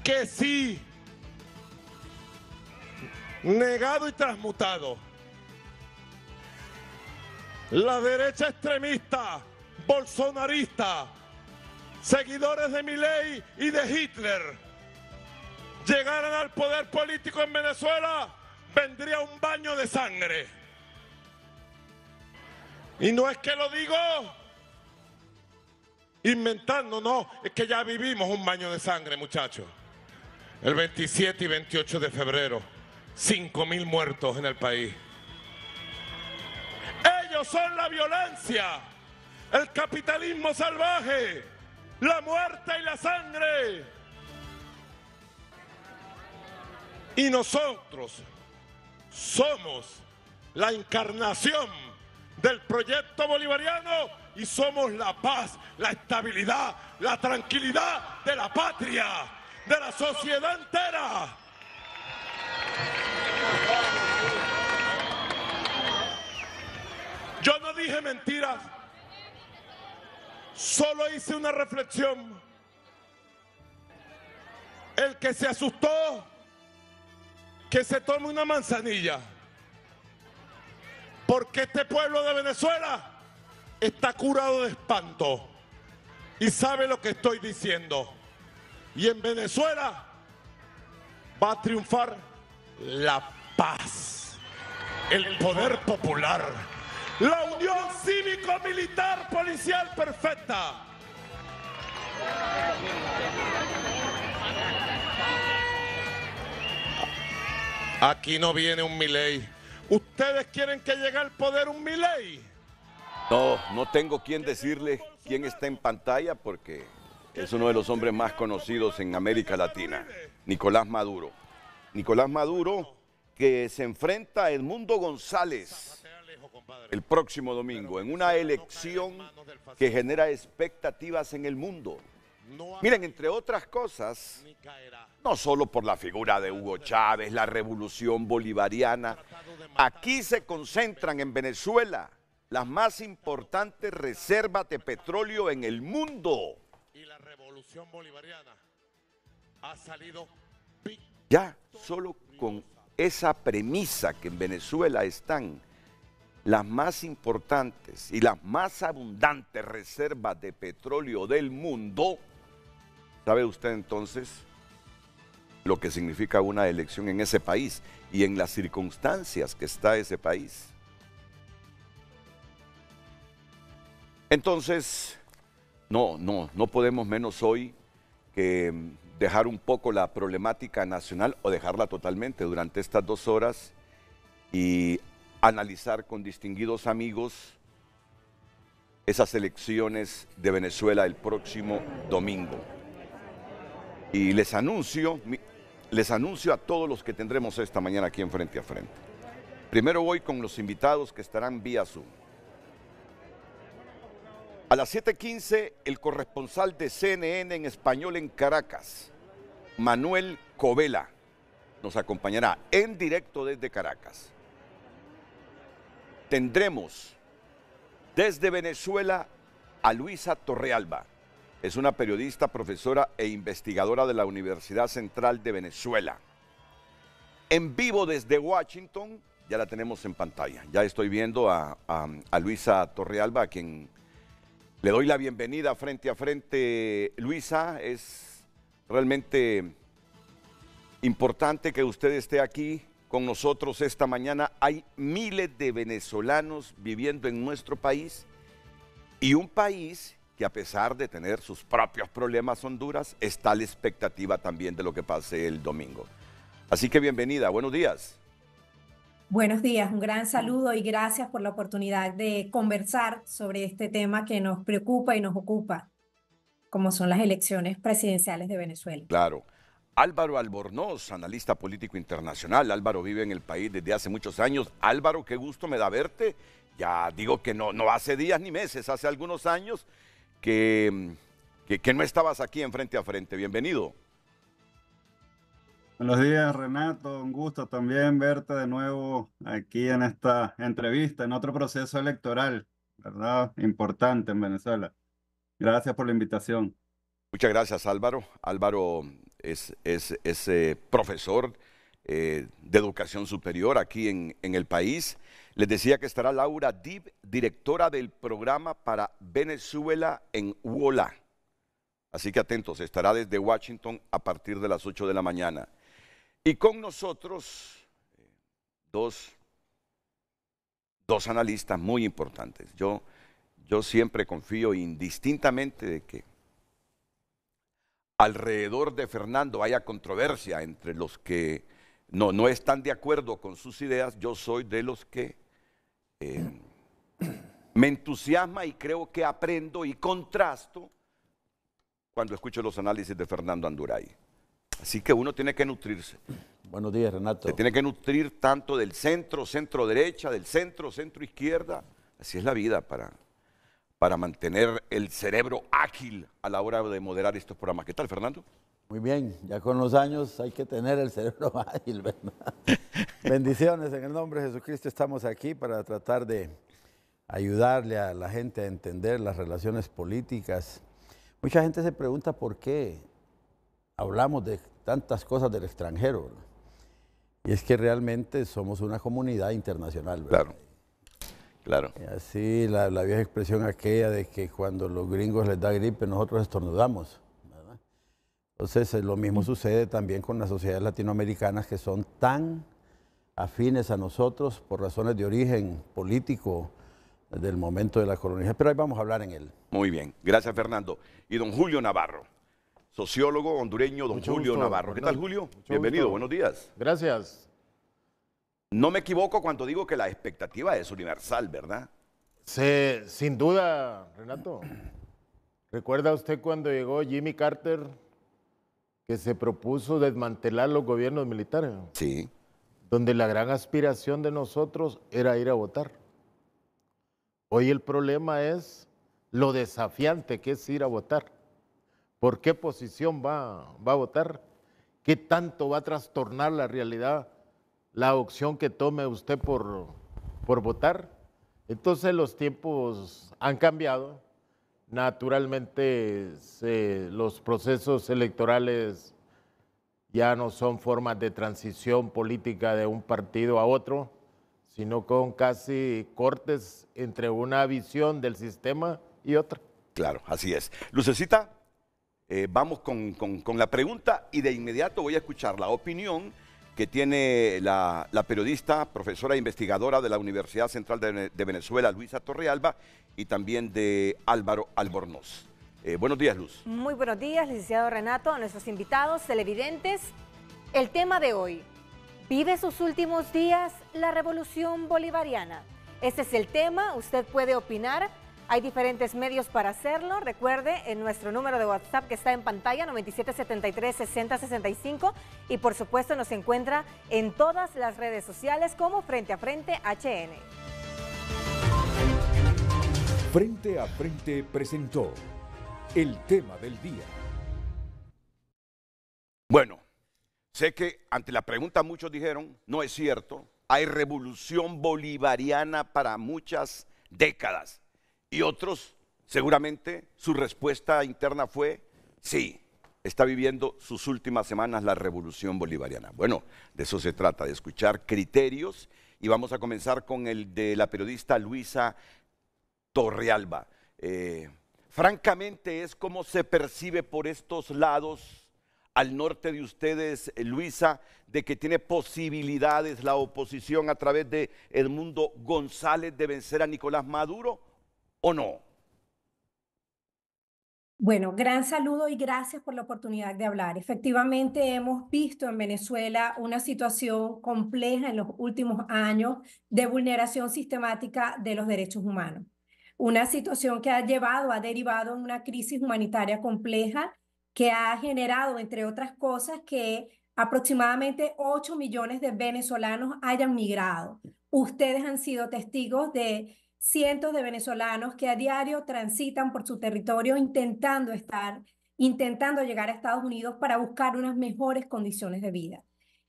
que sí, negado y transmutado. La derecha extremista, bolsonarista, seguidores de Milei y de Hitler, llegaran al poder político en Venezuela, vendría un baño de sangre. Y no es que lo digo inventando, no, es que ya vivimos un baño de sangre, muchachos. El 27 y 28 de febrero, 5.000 muertos en el país. Ellos son la violencia, el capitalismo salvaje, la muerte y la sangre. Y nosotros somos la encarnación del proyecto bolivariano y somos la paz, la estabilidad, la tranquilidad de la patria, de la sociedad entera. Yo no dije mentiras, solo hice una reflexión. El que se asustó, que se tome una manzanilla, porque este pueblo de Venezuela está curado de espanto y sabe lo que estoy diciendo. Y en Venezuela va a triunfar la paz, el poder popular, la unión cívico-militar policial perfecta. Aquí no viene un Milei. ¿Ustedes quieren que llegue al poder un Milei? No, no tengo quien decirle quién está en pantalla porque es uno de los hombres más conocidos en América Latina, Nicolás Maduro. Nicolás Maduro, que se enfrenta a Edmundo González el próximo domingo en una elección que genera expectativas en el mundo. Miren, entre otras cosas, no solo por la figura de Hugo Chávez, la revolución bolivariana, aquí se concentran en Venezuela las más importantes reservas de petróleo en el mundo. Y la revolución bolivariana ha salido. Ya, solo con esa premisa que en Venezuela están las más importantes y las más abundantes reservas de petróleo del mundo, ¿sabe usted entonces lo que significa una elección en ese país y en las circunstancias que está ese país? Entonces, no podemos menos hoy que dejar un poco la problemática nacional o dejarla totalmente durante estas 2 horas y analizar con distinguidos amigos esas elecciones de Venezuela el próximo domingo. Y les anuncio a todos los que tendremos esta mañana aquí en Frente a Frente. Primero voy con los invitados que estarán vía Zoom. A las 7:15, el corresponsal de CNN en español en Caracas, Manuel Covela, nos acompañará en directo desde Caracas. Tendremos desde Venezuela a Luisa Torrealba. Es una periodista, profesora e investigadora de la Universidad Central de Venezuela. En vivo desde Washington, ya la tenemos en pantalla. Ya estoy viendo a Luisa Torrealba, a quien le doy la bienvenida Frente a Frente. Luisa, es realmente importante que usted esté aquí con nosotros esta mañana. Hay miles de venezolanos viviendo en nuestro país y un país que, a pesar de tener sus propios problemas, Honduras, está a la expectativa también de lo que pase el domingo. Así que bienvenida, buenos días. Buenos días, un gran saludo y gracias por la oportunidad de conversar sobre este tema que nos preocupa y nos ocupa, como son las elecciones presidenciales de Venezuela. Claro. Álvaro Albornoz, analista político internacional. Álvaro vive en el país desde hace muchos años. Álvaro, qué gusto me da verte. Ya digo que no hace días ni meses, hace algunos años que no estabas aquí en Frente a Frente. Bienvenido. Buenos días, Renato. Un gusto también verte de nuevo aquí en esta entrevista, en otro proceso electoral, ¿verdad? Importante en Venezuela. Gracias por la invitación. Muchas gracias, Álvaro. Álvaro es profesor de educación superior aquí en el país. Les decía que estará Laura Dib, directora del programa para Venezuela en UOLA. Así que atentos, estará desde Washington a partir de las 8 de la mañana. Y con nosotros dos analistas muy importantes. Yo siempre confío indistintamente de que alrededor de Fernando haya controversia entre los que no están de acuerdo con sus ideas. Yo soy de los que me entusiasma y creo que aprendo y contrasto cuando escucho los análisis de Fernando Anduray. Así que uno tiene que nutrirse. Buenos días, Renato. Se tiene que nutrir tanto del centro, centro derecha, del centro, centro izquierda. Así es la vida para mantener el cerebro ágil a la hora de moderar estos programas. ¿Qué tal, Fernando? Muy bien, ya con los años hay que tener el cerebro ágil, ¿verdad? Bendiciones, en el nombre de Jesucristo estamos aquí para tratar de ayudarle a la gente a entender las relaciones políticas. Mucha gente se pregunta por qué hablamos de tantas cosas del extranjero, ¿verdad? Y es que realmente somos una comunidad internacional, ¿verdad? Claro, claro. Y así la vieja expresión aquella de que cuando los gringos les da gripe nosotros estornudamos, ¿verdad? Entonces lo mismo sucede también con las sociedades latinoamericanas que son tan afines a nosotros por razones de origen político desde el momento de la colonización. Pero ahí vamos a hablar en él. Muy bien, gracias, Fernando. Y don Julio Navarro, sociólogo hondureño, don Mucho Julio gusto, Navarro. ¿Qué tal, Fernando? Julio? Mucho Bienvenido, gusto. buenos días. Gracias. No me equivoco cuando digo que la expectativa es universal, ¿verdad? Sin duda, Renato. ¿Recuerda usted cuando llegó Jimmy Carter que se propuso desmantelar los gobiernos militares? Sí. Donde la gran aspiración de nosotros era ir a votar. Hoy el problema es lo desafiante que es ir a votar. ¿Por qué posición va a votar? ¿Qué tanto va a trastornar la realidad la opción que tome usted por votar? Entonces los tiempos han cambiado. Naturalmente los procesos electorales ya no son formas de transición política de un partido a otro, sino con casi cortes entre una visión del sistema y otra. Claro, así es. Lucecita, vamos con la pregunta y de inmediato voy a escuchar la opinión que tiene la periodista, profesora e investigadora de la Universidad Central de Venezuela, Luisa Torrealba, y también de Álvaro Albornoz. Buenos días, Luz. Muy buenos días, licenciado Renato, a nuestros invitados, televidentes. El tema de hoy, ¿vive sus últimos días la revolución bolivariana? Ese es el tema, usted puede opinar. Hay diferentes medios para hacerlo. Recuerde, en nuestro número de WhatsApp que está en pantalla, 9773-6065. Y por supuesto nos encuentra en todas las redes sociales como Frente a Frente HN. Frente a Frente presentó el tema del día. Bueno, sé que ante la pregunta muchos dijeron, no es cierto, hay revolución bolivariana para muchas décadas. Y otros, seguramente, su respuesta interna fue, sí, está viviendo sus últimas semanas la revolución bolivariana. Bueno, de eso se trata, de escuchar criterios. Y vamos a comenzar con el de la periodista Luisa Torrealba. Francamente, es como se percibe por estos lados al norte de ustedes, Luisa, de que tiene posibilidades la oposición a través de Edmundo González de vencer a Nicolás Maduro, ¿o no? Bueno, gran saludo y gracias por la oportunidad de hablar. Efectivamente, hemos visto en Venezuela una situación compleja en los últimos años de vulneración sistemática de los derechos humanos. Una situación que ha derivado en una crisis humanitaria compleja que ha generado, entre otras cosas, que aproximadamente 8 millones de venezolanos hayan migrado. Ustedes han sido testigos de cientos de venezolanos que a diario transitan por su territorio intentando llegar a Estados Unidos para buscar unas mejores condiciones de vida.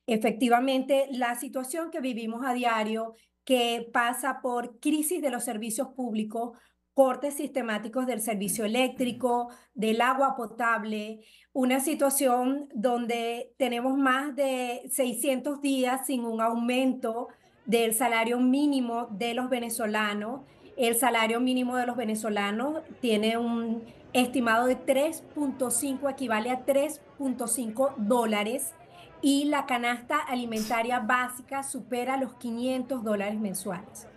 Efectivamente, la situación que vivimos a diario, que pasa por crisis de los servicios públicos, cortes sistemáticos del servicio eléctrico, del agua potable, una situación donde tenemos más de 600 días sin un aumento del salario mínimo de los venezolanos. El salario mínimo de los venezolanos tiene un estimado de 3.5, equivale a $3.5, y la canasta alimentaria básica supera los $500 mensuales.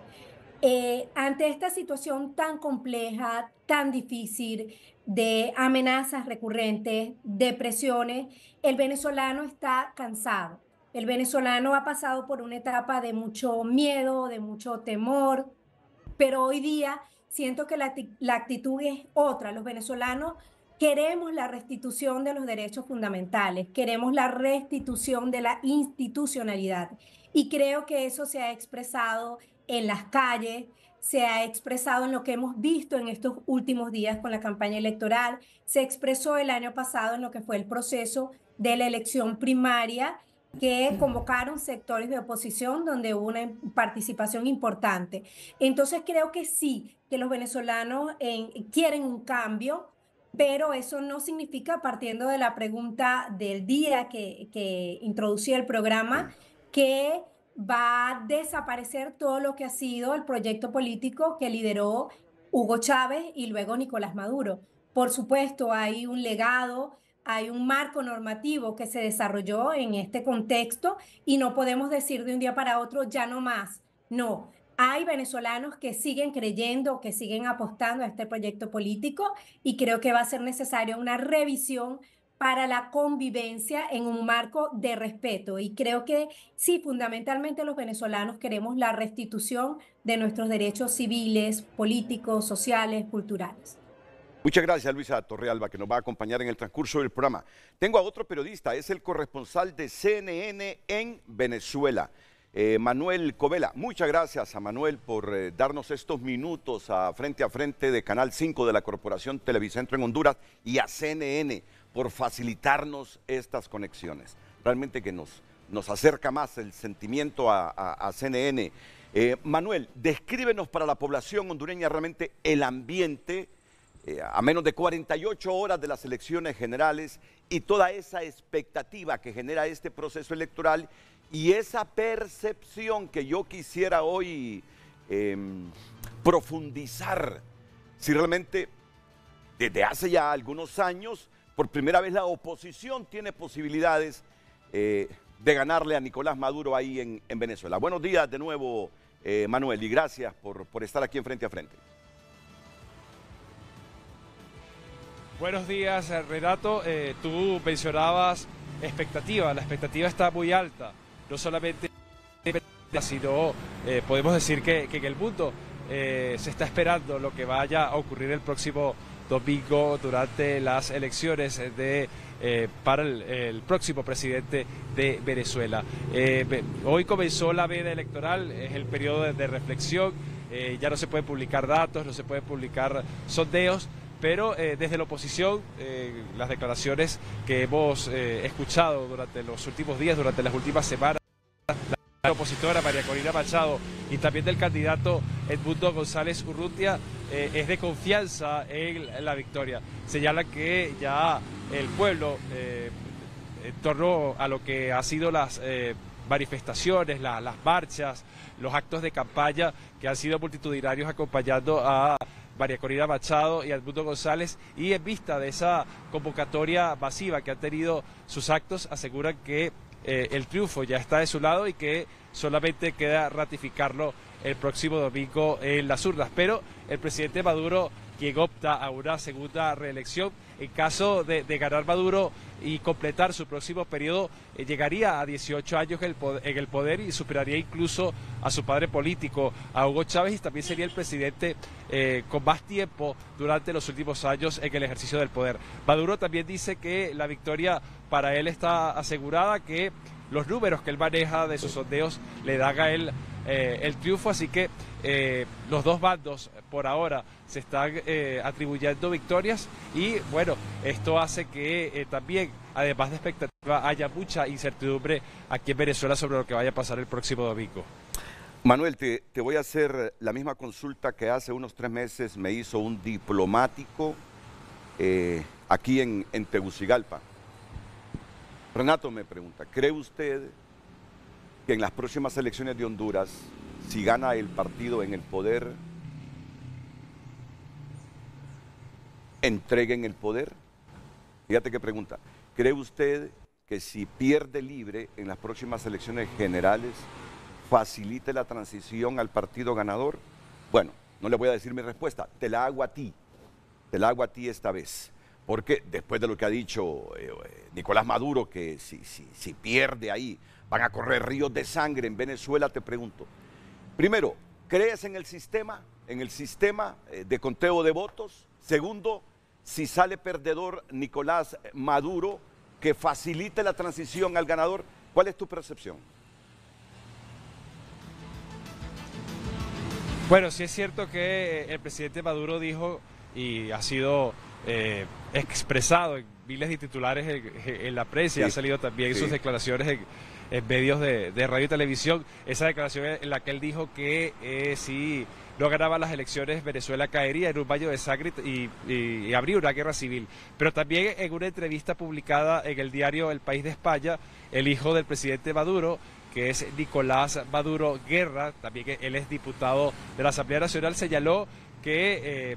Ante esta situación tan compleja, tan difícil, de amenazas recurrentes, de presiones, el venezolano está cansado. El venezolano ha pasado por una etapa de mucho miedo, de mucho temor, pero hoy día siento que la actitud es otra. Los venezolanos queremos la restitución de los derechos fundamentales, queremos la restitución de la institucionalidad, y creo que eso se ha expresado en las calles, se ha expresado en lo que hemos visto en estos últimos días con la campaña electoral, se expresó el año pasado en lo que fue el proceso de la elección primaria, que convocaron sectores de oposición donde hubo una participación importante. Entonces creo que sí, que los venezolanos quieren un cambio, pero eso no significa, partiendo de la pregunta del día que introducía el programa, que va a desaparecer todo lo que ha sido el proyecto político que lideró Hugo Chávez y luego Nicolás Maduro. Por supuesto, hay un legado, hay un marco normativo que se desarrolló en este contexto y no podemos decir de un día para otro ya no más. No, hay venezolanos que siguen creyendo, que siguen apostando a este proyecto político, y creo que va a ser necesaria una revisión para la convivencia en un marco de respeto. Y creo que sí, fundamentalmente los venezolanos queremos la restitución de nuestros derechos civiles, políticos, sociales, culturales. Muchas gracias, Luisa Torrealba, que nos va a acompañar en el transcurso del programa. Tengo a otro periodista, es el corresponsal de CNN en Venezuela, Manuel Covela. Muchas gracias a Manuel por darnos estos minutos a frente de Canal 5 de la Corporación Televicentro en Honduras, y a CNN por facilitarnos estas conexiones. Realmente que nos acerca más el sentimiento a CNN. Manuel, descríbenos para la población hondureña realmente el ambiente a menos de 48 horas de las elecciones generales, y toda esa expectativa que genera este proceso electoral, y esa percepción que yo quisiera hoy profundizar, si realmente desde hace ya algunos años, por primera vez la oposición tiene posibilidades de ganarle a Nicolás Maduro ahí en Venezuela. Buenos días de nuevo, Manuel, y gracias por estar aquí en Frente a Frente. Buenos días, Renato. Tú mencionabas expectativa. La expectativa está muy alta. No solamente, sino podemos decir que en el mundo se está esperando lo que vaya a ocurrir el próximo domingo durante las elecciones para el próximo presidente de Venezuela. Hoy comenzó la veda electoral, es el periodo de reflexión. Ya no se pueden publicar datos, no se pueden publicar sondeos, pero desde la oposición, las declaraciones que hemos escuchado durante los últimos días, durante las últimas semanas, la opositora María Corina Machado y también del candidato Edmundo González Urrutia, es de confianza en la victoria. Señala que ya el pueblo, en torno a lo que ha sido las manifestaciones, las marchas, los actos de campaña que han sido multitudinarios acompañando a María Corina Machado y a Edmundo González, y en vista de esa convocatoria masiva que han tenido sus actos, aseguran que el triunfo ya está de su lado y que solamente queda ratificarlo el próximo domingo en las urnas. Pero el presidente Maduro, quien opta a una segunda reelección, en caso de ganar Maduro y completar su próximo periodo, llegaría a 18 años en el poder y superaría incluso a su padre político, a Hugo Chávez, y también sería el presidente con más tiempo durante los últimos años en el ejercicio del poder. Maduro también dice que la victoria para él está asegurada, que los números que él maneja de sus sondeos le dan a él el triunfo, así que los dos bandos por ahora se están atribuyendo victorias, y bueno, esto hace que también, además de expectativa, haya mucha incertidumbre aquí en Venezuela sobre lo que vaya a pasar el próximo domingo. Manuel, te voy a hacer la misma consulta que hace unos 3 meses me hizo un diplomático aquí en Tegucigalpa. Renato me pregunta, ¿cree usted que en las próximas elecciones de Honduras, si gana el partido en el poder, entreguen el poder? Fíjate qué pregunta. ¿Cree usted que si pierde Libre en las próximas elecciones generales, facilite la transición al partido ganador? Bueno, no le voy a decir mi respuesta, te la hago a ti esta vez. Porque después de lo que ha dicho Nicolás Maduro, que si pierde ahí van a correr ríos de sangre en Venezuela, te pregunto. Primero, ¿crees en el sistema de conteo de votos? Segundo, si sale perdedor Nicolás Maduro, que facilite la transición al ganador. ¿Cuál es tu percepción? Bueno, sí es cierto que el presidente Maduro dijo y ha sido expresado en miles de titulares en la prensa, y ha salido también sus declaraciones en medios de radio y televisión, esa declaración en la que él dijo que si no ganaba las elecciones, Venezuela caería en un baño de sangre y habría una guerra civil. Pero también en una entrevista publicada en el diario El País de España, el hijo del presidente Maduro, que es Nicolás Maduro Guerra, también él es diputado de la Asamblea Nacional, señaló que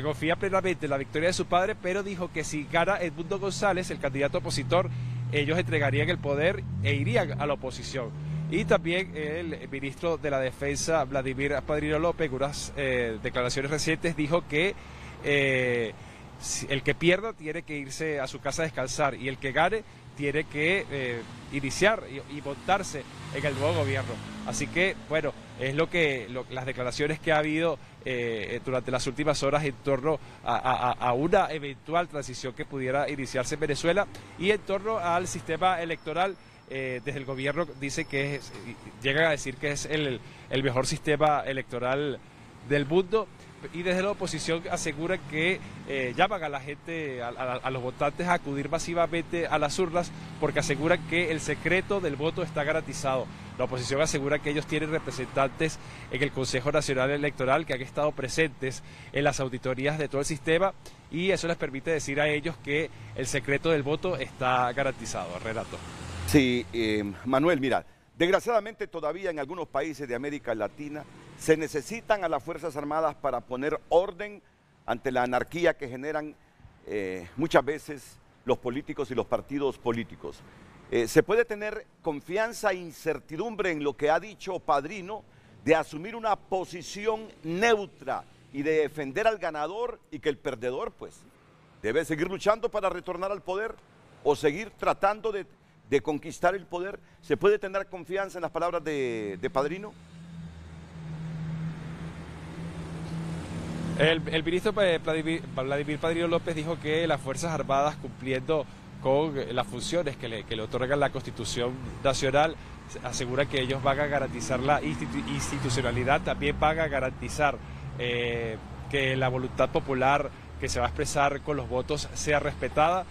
confía plenamente en la victoria de su padre, pero dijo que si gana Edmundo González, el candidato opositor, ellos entregarían el poder e irían a la oposición. Y también el ministro de la Defensa, Vladimir Padrino López, en unas declaraciones recientes, dijo que el que pierda tiene que irse a su casa a descansar y el que gane tiene que iniciar y montarse en el nuevo gobierno. Así que, bueno, es las declaraciones que ha habido durante las últimas horas en torno a una eventual transición que pudiera iniciarse en Venezuela, y en torno al sistema electoral. Desde el gobierno dice que llegan a decir que es el mejor sistema electoral del mundo, y desde la oposición aseguran que llaman a la gente, a los votantes, a acudir masivamente a las urnas, porque aseguran que el secreto del voto está garantizado. La oposición asegura que ellos tienen representantes en el Consejo Nacional Electoral que han estado presentes en las auditorías de todo el sistema, y eso les permite decir a ellos que el secreto del voto está garantizado. Renato. Sí, Manuel, mira, desgraciadamente todavía en algunos países de América Latina se necesitan a las Fuerzas Armadas para poner orden ante la anarquía que generan muchas veces los políticos y los partidos políticos. Se puede tener confianza e incertidumbre en lo que ha dicho Padrino, de asumir una posición neutra y de defender al ganador, y que el perdedor pues debe seguir luchando para retornar al poder o seguir tratando de conquistar el poder. ¿Se puede tener confianza en las palabras de Padrino? El ministro Vladimir Padrino López dijo que las Fuerzas Armadas, cumpliendo con las funciones que le otorga la Constitución Nacional, asegura que ellos van a garantizar la institucionalidad, también van a garantizar que la voluntad popular que se va a expresar con los votos sea respetada.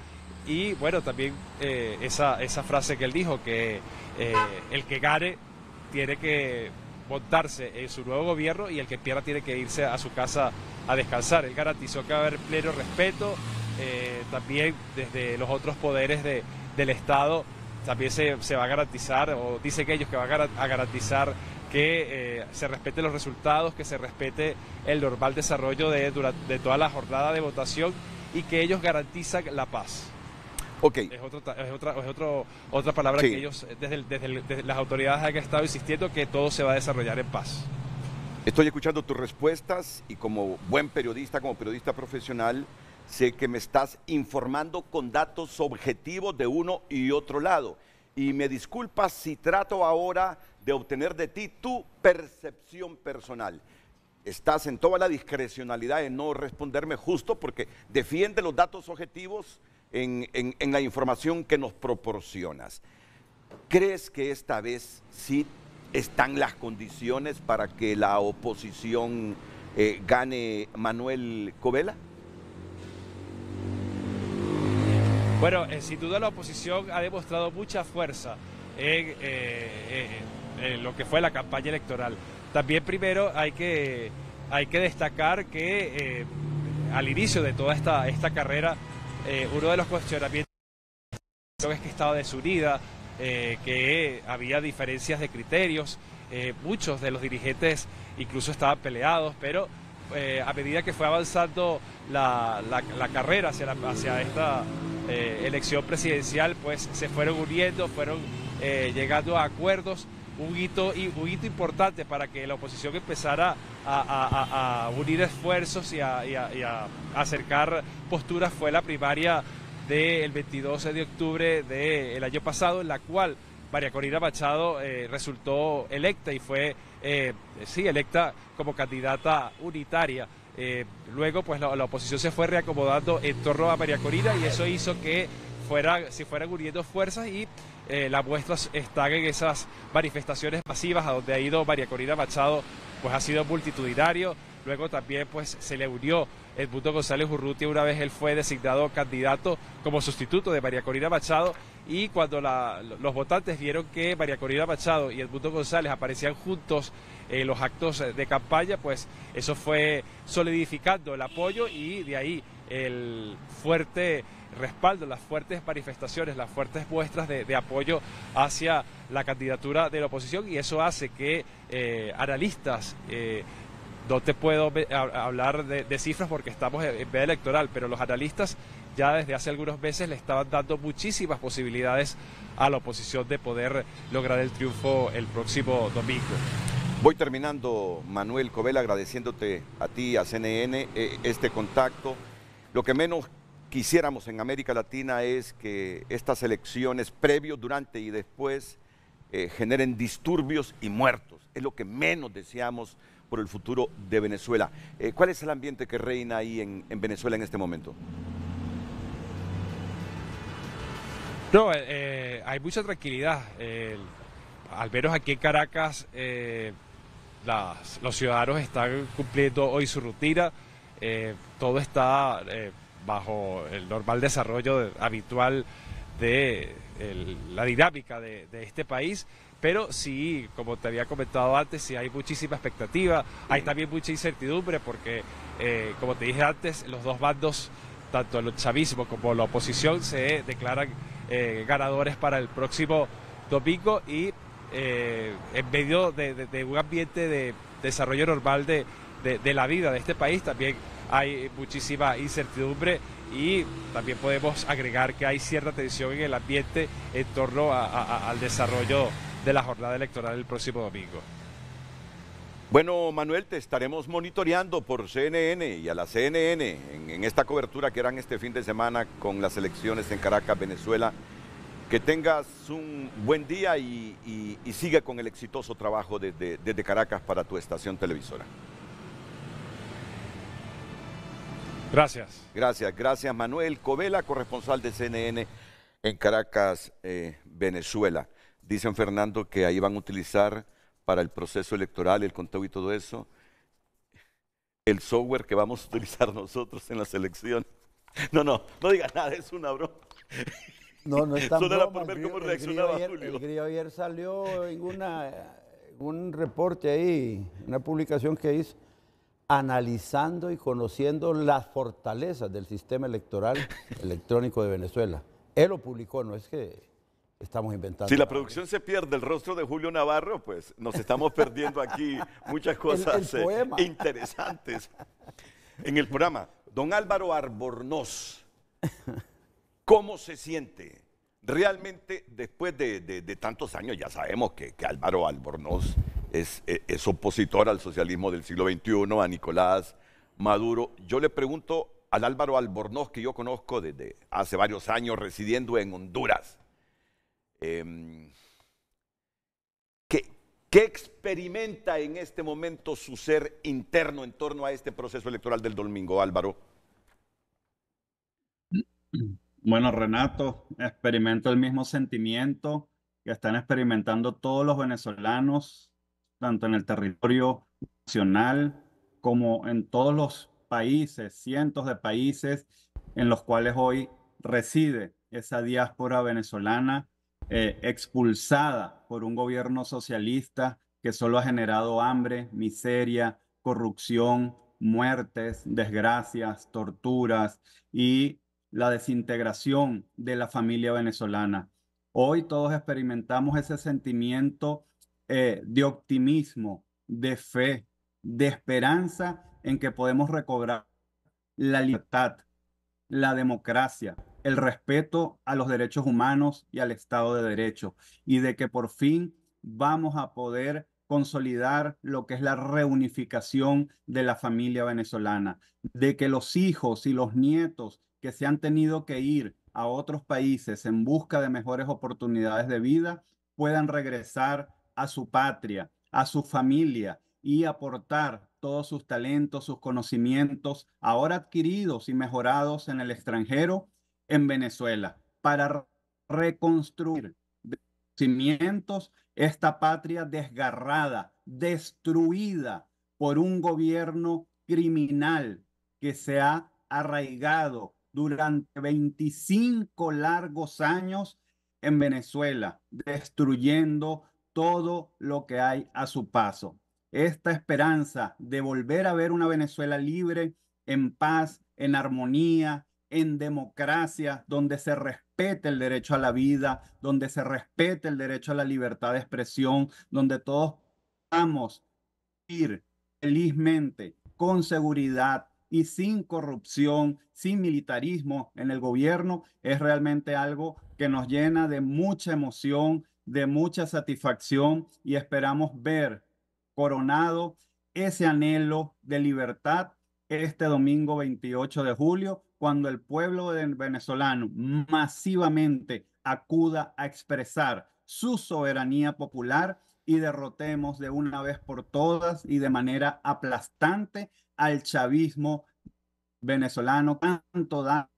Y bueno, también esa frase que él dijo, que el que gane tiene que montarse en su nuevo gobierno y el que pierda tiene que irse a su casa a descansar. Él garantizó que va a haber pleno respeto, también desde los otros poderes del Estado también se va a garantizar, o dicen ellos que van a garantizar que se respeten los resultados, que se respete el normal desarrollo de toda la jornada de votación, y que ellos garantizan la paz. Okay. Es otra palabra que ellos, desde las autoridades, han estado insistiendo que todo se va a desarrollar en paz. Estoy escuchando tus respuestas y como buen periodista, como periodista profesional, sé que me estás informando con datos objetivos de uno y otro lado. Y me disculpas si trato ahora de obtener de ti tu percepción personal. Estás en toda la discrecionalidad de no responderme, justo porque defiende los datos objetivos en la información que nos proporcionas. ¿Crees que esta vez sí están las condiciones para que la oposición gane Manuel Covela? Bueno, sin duda la oposición ha demostrado mucha fuerza en lo que fue la campaña electoral. También primero hay que destacar que al inicio de toda esta carrera, uno de los cuestionamientos es que estaba desunida, que había diferencias de criterios, muchos de los dirigentes incluso estaban peleados, pero a medida que fue avanzando la carrera hacia esta elección presidencial, pues se fueron uniendo, fueron llegando a acuerdos. Un hito importante para que la oposición empezara a unir esfuerzos y a acercar posturas fue la primaria del 22 de octubre del año pasado, en la cual María Corina Machado resultó electa y fue electa como candidata unitaria. Luego pues la oposición se fue reacomodando en torno a María Corina y eso hizo que se fueran uniendo fuerzas y la muestra está en esas manifestaciones masivas a donde ha ido María Corina Machado, pues ha sido multitudinario. Luego también pues se le unió Edmundo González Urrutia una vez él fue designado candidato como sustituto de María Corina Machado, y cuando los votantes vieron que María Corina Machado y Edmundo González aparecían juntos en los actos de campaña, pues eso fue solidificando el apoyo y de ahí el fuerte respaldo, las fuertes manifestaciones, las fuertes muestras de apoyo hacia la candidatura de la oposición, y eso hace que analistas, no te puedo hablar de cifras porque estamos en veda electoral, pero los analistas ya desde hace algunos meses le estaban dando muchísimas posibilidades a la oposición de poder lograr el triunfo el próximo domingo. Voy terminando, Manuel Covela, agradeciéndote a ti, a CNN, este contacto. Lo que menos quisiéramos en América Latina es que estas elecciones, previo, durante y después, generen disturbios y muertos. Es lo que menos deseamos por el futuro de Venezuela. ¿Cuál es el ambiente que reina ahí en Venezuela en este momento? No, hay mucha tranquilidad. Al menos aquí en Caracas, los ciudadanos están cumpliendo hoy su rutina. Todo está bajo el normal desarrollo habitual de la dinámica de este país. Pero sí, como te había comentado antes, sí hay muchísima expectativa, hay también mucha incertidumbre porque, como te dije antes, los dos bandos, tanto el chavismo como la oposición, se declaran ganadores para el próximo domingo y en medio de un ambiente de desarrollo normal de la vida de este país también hay muchísima incertidumbre y también podemos agregar que hay cierta tensión en el ambiente en torno al desarrollo de la jornada electoral el próximo domingo. Bueno, Manuel, te estaremos monitoreando por CNN y a la CNN en esta cobertura que harán este fin de semana con las elecciones en Caracas, Venezuela. Que tengas un buen día y sigue con el exitoso trabajo desde Caracas para tu estación televisora. Gracias. Gracias Manuel Covela, corresponsal de CNN en Caracas, Venezuela. Dicen, Fernando, que ahí van a utilizar para el proceso electoral, el conteo y todo eso, el software que vamos a utilizar nosotros en las elecciones. No digas nada, es una broma. No es tan Solo era broma. por ver cómo reaccionaba Julio. El Grillo ayer salió en un reporte ahí, una publicación que hizo, analizando y conociendo las fortalezas del sistema electoral electrónico de Venezuela. Él lo publicó, no es que estamos inventando. Si la producción se pierde el rostro de Julio Navarro, pues nos estamos perdiendo aquí muchas cosas interesantes en el programa. Don Álvaro Albornoz, ¿cómo se siente? Realmente, después de tantos años, ya sabemos que Álvaro Albornoz es opositor al socialismo del siglo XXI, a Nicolás Maduro. Yo le pregunto al Álvaro Albornoz, que yo conozco desde hace varios años residiendo en Honduras, ¿qué experimenta en este momento su ser interno en torno a este proceso electoral del domingo, Álvaro? Bueno, Renato, experimento el mismo sentimiento que están experimentando todos los venezolanos, tanto en el territorio nacional como en todos los países, cientos de países en los cuales hoy reside esa diáspora venezolana expulsada por un gobierno socialista que solo ha generado hambre, miseria, corrupción, muertes, desgracias, torturas y la desintegración de la familia venezolana. Hoy todos experimentamos ese sentimiento de optimismo, de fe, de esperanza en que podemos recobrar la libertad, la democracia, el respeto a los derechos humanos y al Estado de Derecho, y de que por fin vamos a poder consolidar lo que es la reunificación de la familia venezolana, de que los hijos y los nietos que se han tenido que ir a otros países en busca de mejores oportunidades de vida puedan regresar a su patria, a su familia y aportar todos sus talentos, sus conocimientos, ahora adquiridos y mejorados en el extranjero, en Venezuela, para reconstruir de cimientos esta patria desgarrada, destruida por un gobierno criminal que se ha arraigado durante 25 largos años en Venezuela, destruyendo todo lo que hay a su paso. Esta esperanza de volver a ver una Venezuela libre, en paz, en armonía, en democracia, donde se respete el derecho a la vida, donde se respete el derecho a la libertad de expresión, donde todos podamos vivir felizmente, con seguridad y sin corrupción, sin militarismo en el gobierno, es realmente algo que nos llena de mucha emoción, de mucha satisfacción, y esperamos ver coronado ese anhelo de libertad este domingo 28 de julio, cuando el pueblo venezolano masivamente acuda a expresar su soberanía popular y derrotemos de una vez por todas y de manera aplastante al chavismo venezolano, tanto daño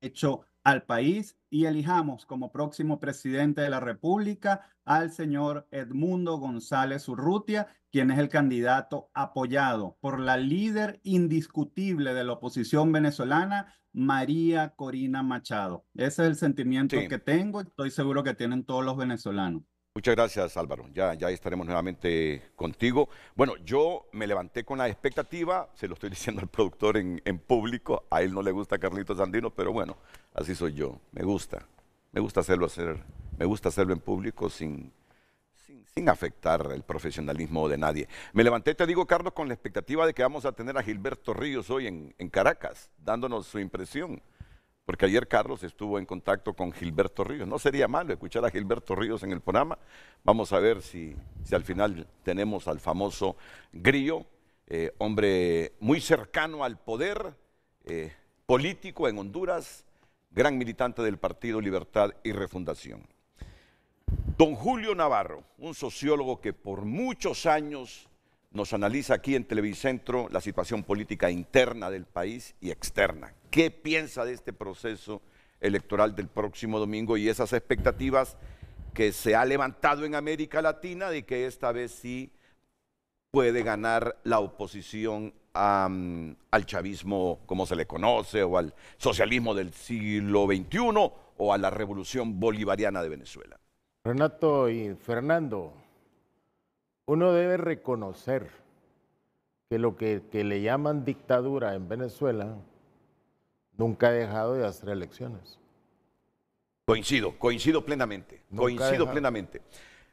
hecho al país, y elijamos como próximo presidente de la República al señor Edmundo González Urrutia, quien es el candidato apoyado por la líder indiscutible de la oposición venezolana, María Corina Machado. Ese es el sentimiento que tengo y estoy seguro que tienen todos los venezolanos. Muchas gracias, Álvaro. Ya estaremos nuevamente contigo. Bueno, yo me levanté con la expectativa, se lo estoy diciendo al productor en público, a él no le gusta Carlitos Andino, pero bueno, así soy yo. Me gusta hacerlo en público sin afectar el profesionalismo de nadie. Me levanté, te digo, Carlos, con la expectativa de que vamos a tener a Gilberto Ríos hoy en Caracas, dándonos su impresión. Porque ayer Carlos estuvo en contacto con Gilberto Ríos. No sería malo escuchar a Gilberto Ríos en el programa. Vamos a ver si al final tenemos al famoso Grillo, hombre muy cercano al poder político en Honduras, gran militante del Partido Libertad y Refundación. Don Julio Navarro, un sociólogo que por muchos años nos analiza aquí en Televicentro la situación política interna del país y externa. ¿Qué piensa de este proceso electoral del próximo domingo y esas expectativas que se ha levantado en América Latina de que esta vez sí puede ganar la oposición al chavismo como se le conoce, o al socialismo del siglo XXI, o a la revolución bolivariana de Venezuela? Renato y Fernando, uno debe reconocer que lo que le llaman dictadura en Venezuela nunca ha dejado de hacer elecciones. Coincido plenamente, plenamente.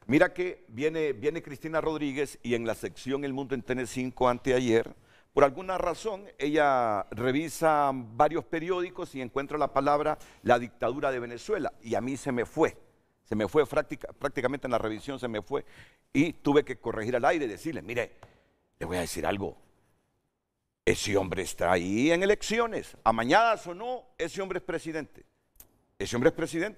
Mira que viene Cristina Rodríguez y en la sección El Mundo en TN5 anteayer, por alguna razón, ella revisa varios periódicos y encuentra la palabra la dictadura de Venezuela, y a mí se me fue prácticamente en la revisión, se me fue, y tuve que corregir al aire y decirle, mire, le voy a decir algo, ese hombre está ahí en elecciones, amañadas o no, ese hombre es presidente,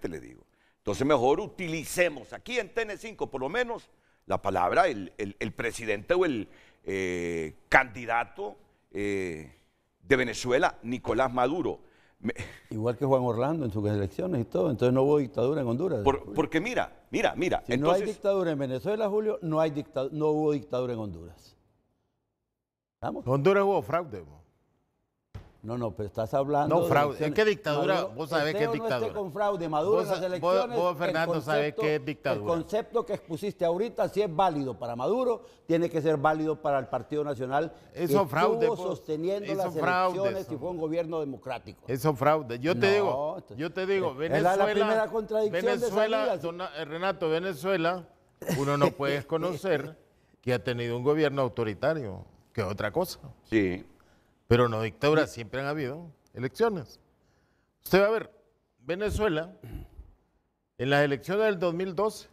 le digo. Entonces mejor utilicemos aquí en TN5 por lo menos la palabra el presidente o el candidato de Venezuela, Nicolás Maduro. Igual que Juan Orlando en sus elecciones y todo, entonces no hubo dictadura en Honduras. Porque mira. Si entonces, no hay dictadura en Venezuela, Julio, no hubo dictadura en Honduras. ¿Vamos? Honduras hubo fraude. No, pero estás hablando No, de fraude. elecciones. ¿En qué dictadura? Maduro, Vos sabés qué es esté o no dictadura. esté con fraude, Maduro en las elecciones. Vos, Fernando, sabés qué es dictadura. El concepto que expusiste ahorita, si es válido para Maduro, tiene que ser válido para el Partido Nacional. Eso fraude. Estuvo sosteniendo las elecciones y fue un gobierno democrático. Eso fraude. Yo te digo, Venezuela. Es la primera contradicción Venezuela, de esa vida. Renato, Venezuela, uno no puede desconocer que ha tenido un gobierno autoritario, que es otra cosa. Sí. Pero no dictaduras, siempre han habido elecciones. Usted va a ver, Venezuela, en las elecciones del 2012,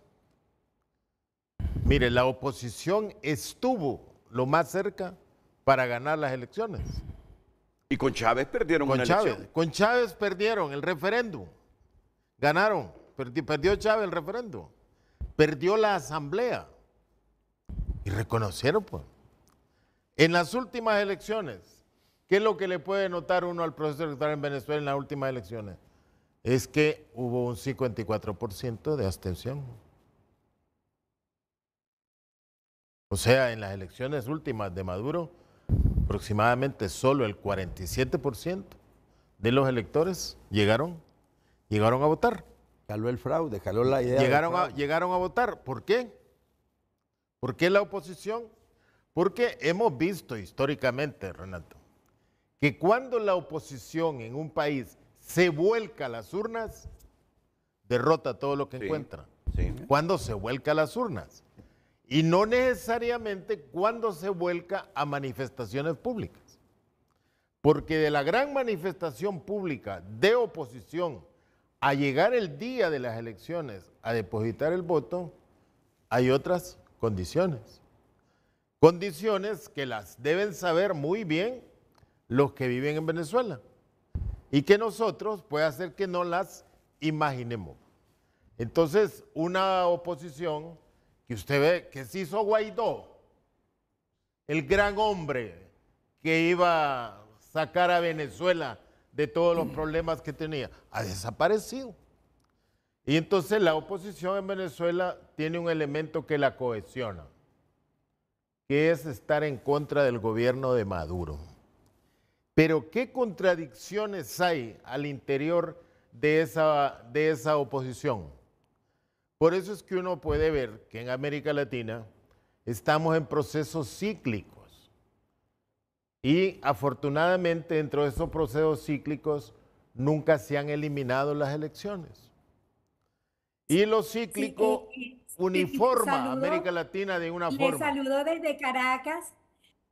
mire, la oposición estuvo lo más cerca para ganar las elecciones. Y con Chávez perdieron una elección. Con Chávez perdieron el referéndum. Ganaron. Perdió Chávez el referéndum. Perdió la asamblea. Y reconocieron, pues. En las últimas elecciones, ¿qué es lo que le puede notar uno al proceso electoral en Venezuela en las últimas elecciones? Es que hubo un 54% de abstención. O sea, en las elecciones últimas de Maduro, aproximadamente solo el 47% de los electores llegaron a votar. Jaló el fraude, jaló la idea. Llegaron a votar. ¿Por qué? ¿Por qué la oposición? Porque hemos visto históricamente, Renato, que cuando la oposición en un país se vuelca a las urnas, derrota todo lo que encuentra. Sí. Cuando se vuelca a las urnas. Y no necesariamente cuando se vuelca a manifestaciones públicas. Porque de la gran manifestación pública de oposición a llegar el día de las elecciones a depositar el voto, hay otras condiciones. Condiciones que las deben saber muy bien los que viven en Venezuela y que nosotros puede hacer que no las imaginemos. Entonces, una oposición que usted ve que se hizo Guaidó, el gran hombre que iba a sacar a Venezuela de todos los problemas que tenía, ha desaparecido. Y entonces la oposición en Venezuela tiene un elemento que la cohesiona, que es estar en contra del gobierno de Maduro. Pero ¿qué contradicciones hay al interior de esa oposición? Por eso es que uno puede ver que en América Latina estamos en procesos cíclicos. Y afortunadamente dentro de esos procesos cíclicos nunca se han eliminado las elecciones. Y lo cíclico uniforma a América Latina de una forma. Les saludo desde Caracas,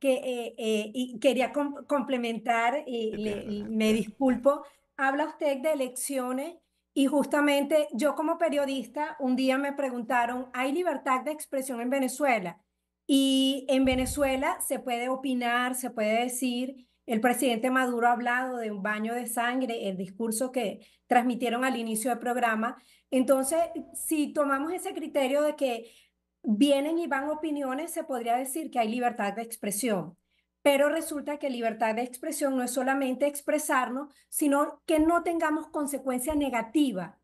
y quería complementar, y me disculpo. Habla usted de elecciones y justamente yo como periodista un día me preguntaron, ¿hay libertad de expresión en Venezuela? Y en Venezuela se puede opinar, se puede decir. El presidente Maduro ha hablado de un baño de sangre, el discurso que transmitieron al inicio del programa. Entonces, si tomamos ese criterio de que vienen y van opiniones, se podría decir que hay libertad de expresión. Pero resulta que libertad de expresión no es solamente expresarnos, sino que no tengamos consecuencias negativas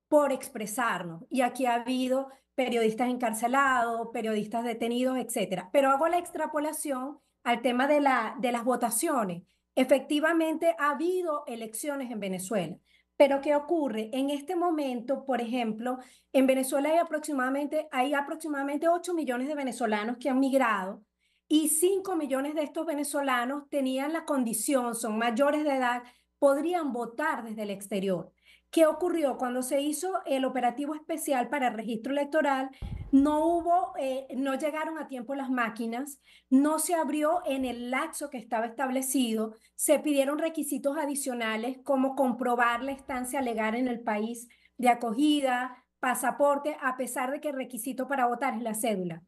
por expresarnos. Y aquí ha habido periodistas encarcelados, periodistas detenidos, etcétera. Pero hago la extrapolación al tema de las votaciones. Efectivamente, ha habido elecciones en Venezuela. Pero ¿qué ocurre? En este momento, por ejemplo, en Venezuela hay aproximadamente 8 millones de venezolanos que han migrado y 5 millones de estos venezolanos tenían la condición, son mayores de edad, podrían votar desde el exterior. ¿Qué ocurrió? Cuando se hizo el operativo especial para el registro electoral, no llegaron a tiempo las máquinas, no se abrió en el lapso que estaba establecido, se pidieron requisitos adicionales como comprobar la estancia legal en el país de acogida, pasaporte, a pesar de que el requisito para votar es la cédula.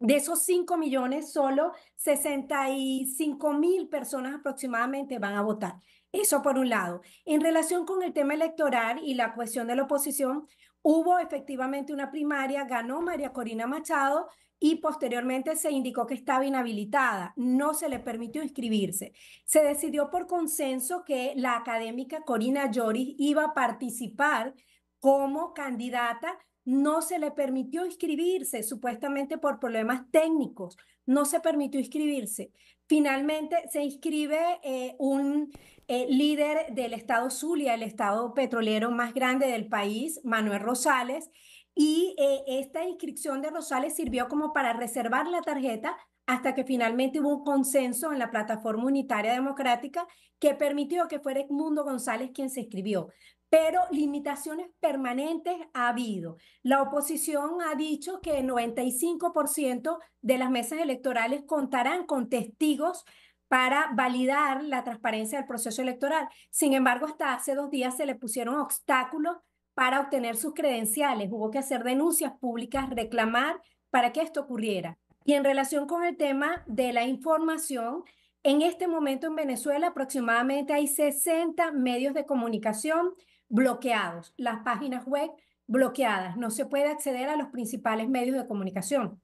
De esos 5 millones, solo 65.000 personas aproximadamente van a votar. Eso por un lado. En relación con el tema electoral y la cuestión de la oposición, hubo efectivamente una primaria, ganó María Corina Machado y posteriormente se indicó que estaba inhabilitada, no se le permitió inscribirse. Se decidió por consenso que la académica Corina Lloris iba a participar como candidata no se le permitió inscribirse, supuestamente por problemas técnicos, no se permitió inscribirse. Finalmente se inscribe un líder del estado Zulia, el estado petrolero más grande del país, Manuel Rosales, y esta inscripción de Rosales sirvió como para reservar la tarjeta hasta que finalmente hubo un consenso en la Plataforma Unitaria Democrática que permitió que fuera Edmundo González quien se inscribió. Pero limitaciones permanentes ha habido. La oposición ha dicho que el 95% de las mesas electorales contarán con testigos para validar la transparencia del proceso electoral. Sin embargo, hasta hace 2 días se le pusieron obstáculos para obtener sus credenciales. Hubo que hacer denuncias públicas, reclamar para que esto ocurriera. Y en relación con el tema de la información, en este momento en Venezuela aproximadamente hay 60 medios de comunicación bloqueados, las páginas web bloqueadas. No se puede acceder a los principales medios de comunicación.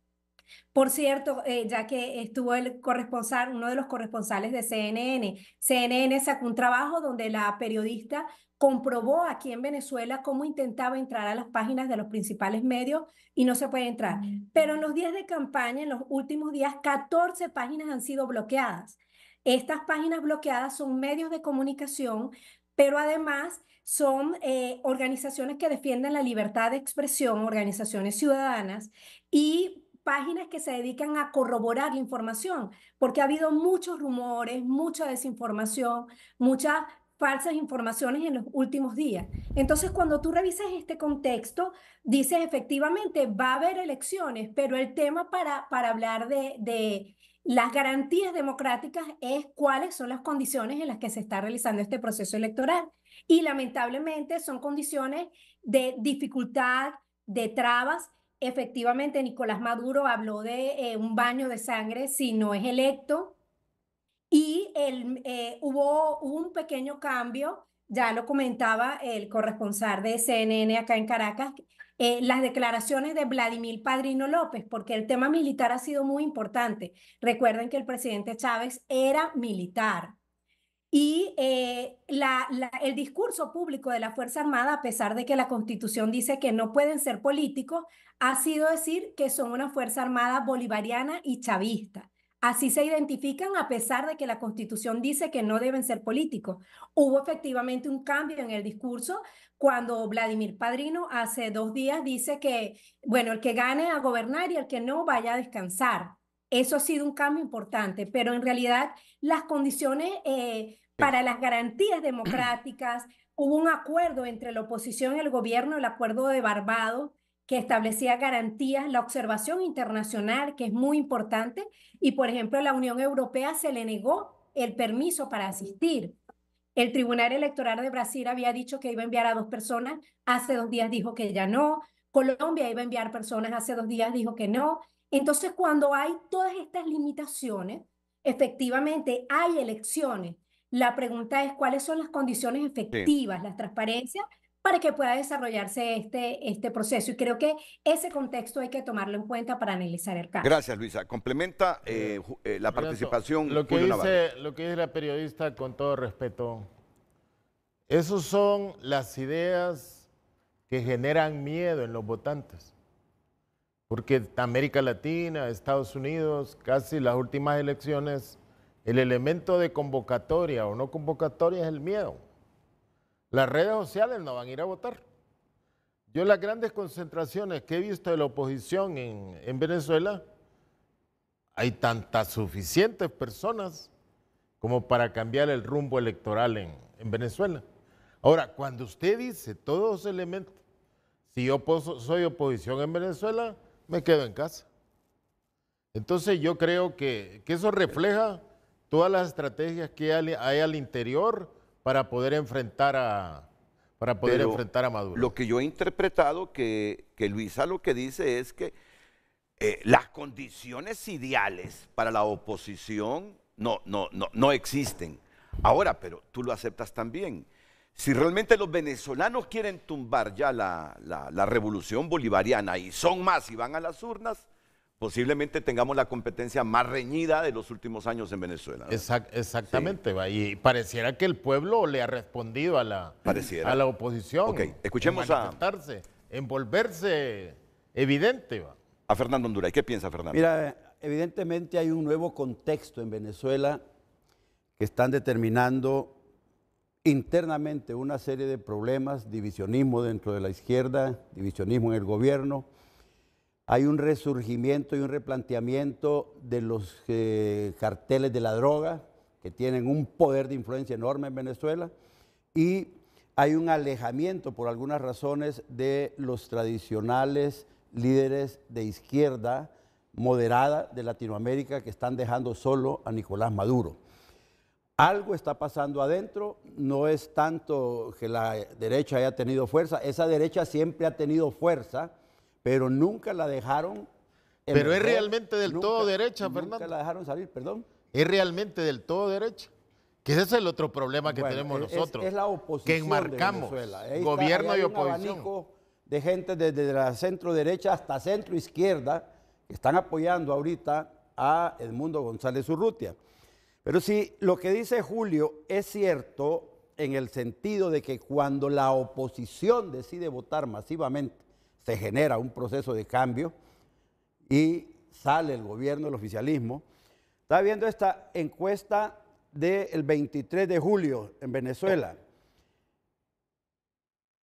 Por cierto, ya que estuvo el corresponsal, uno de los corresponsales de CNN sacó un trabajo donde la periodista comprobó aquí en Venezuela cómo intentaba entrar a las páginas de los principales medios y no se puede entrar. Pero en los días de campaña, en los últimos días, 14 páginas han sido bloqueadas. Estas páginas bloqueadas son medios de comunicación, pero además son organizaciones que defienden la libertad de expresión, organizaciones ciudadanas y páginas que se dedican a corroborar la información, porque ha habido muchos rumores, mucha desinformación, muchas falsas informaciones en los últimos días. Entonces, cuando tú revisas este contexto, dices efectivamente va a haber elecciones, pero el tema para hablar de las garantías democráticas es cuáles son las condiciones en las que se está realizando este proceso electoral. Y lamentablemente son condiciones de dificultad, de trabas. Efectivamente, Nicolás Maduro habló de un baño de sangre si no es electo. Y hubo un pequeño cambio, ya lo comentaba el corresponsal de CNN acá en Caracas, las declaraciones de Vladimir Padrino López, porque el tema militar ha sido muy importante. Recuerden que el presidente Chávez era militar. Y el discurso público de la Fuerza Armada, a pesar de que la Constitución dice que no pueden ser políticos, ha sido decir que son una Fuerza Armada bolivariana y chavista. Así se identifican a pesar de que la Constitución dice que no deben ser políticos. Hubo efectivamente un cambio en el discurso cuando Vladimir Padrino hace 2 días dice que, bueno, el que gane a gobernar y el que no vaya a descansar. Eso ha sido un cambio importante, pero en realidad las condiciones para las garantías democráticas, hubo un acuerdo entre la oposición y el gobierno, el acuerdo de Barbados, que establecía garantías, la observación internacional, que es muy importante, y por ejemplo a la Unión Europea se le negó el permiso para asistir. El Tribunal Electoral de Brasil había dicho que iba a enviar a 2 personas, hace 2 días dijo que ya no, Colombia iba a enviar personas, hace 2 días dijo que no. Entonces, cuando hay todas estas limitaciones, efectivamente hay elecciones. La pregunta es cuáles son las condiciones efectivas, la transparencia, para que pueda desarrollarse este proceso. Y creo que ese contexto hay que tomarlo en cuenta para analizar el caso. Gracias, Luisa. Complementa la participación. Lo que dice la periodista, con todo respeto, esos son las ideas que generan miedo en los votantes. Porque América Latina, Estados Unidos, casi las últimas elecciones, el elemento de convocatoria o no convocatoria es el miedo. Las redes sociales no van a ir a votar. Yo las grandes concentraciones que he visto de la oposición en Venezuela, hay tantas suficientes personas como para cambiar el rumbo electoral en Venezuela. Ahora, cuando usted dice todos los elementos, si yo soy oposición en Venezuela, me quedo en casa. Entonces yo creo que eso refleja todas las estrategias que hay al interior para poder enfrentar a Maduro. Lo que yo he interpretado que Luisa lo que dice es que las condiciones ideales para la oposición no existen. Ahora, pero tú lo aceptas también. Si realmente los venezolanos quieren tumbar ya la revolución bolivariana y son más y van a las urnas, posiblemente tengamos la competencia más reñida de los últimos años en Venezuela, ¿no? Exactamente, sí. Y pareciera que el pueblo le ha respondido a la oposición. Ok, escuchemos a... manifestarse en volverse evidente. ¿Va? A Fernando Honduray, ¿qué piensa Fernando? Mira, evidentemente hay un nuevo contexto en Venezuela que están determinando internamente una serie de problemas, divisionismo dentro de la izquierda, divisionismo en el gobierno. Hay un resurgimiento y un replanteamiento de los carteles de la droga, que tienen un poder de influencia enorme en Venezuela, y hay un alejamiento por algunas razones de los tradicionales líderes de izquierda moderada de Latinoamérica que están dejando solo a Nicolás Maduro. Algo está pasando adentro, no es tanto que la derecha haya tenido fuerza, esa derecha siempre ha tenido fuerza, pero nunca la dejaron Pero emerger, es realmente del todo derecha, nunca Fernando. la dejaron salir, perdón. Es realmente del todo derecha. Que ese es el otro problema que Bueno, tenemos nosotros. Es la oposición que enmarcamos de Venezuela. Ahí gobierno hay y un oposición. abanico de gente desde la centro derecha hasta centro izquierda que están apoyando ahorita a Edmundo González Urrutia. Pero sí, lo que dice Julio es cierto en el sentido de que cuando la oposición decide votar masivamente, se genera un proceso de cambio y sale el gobierno, el oficialismo. Estaba viendo esta encuesta del 23 de julio en Venezuela,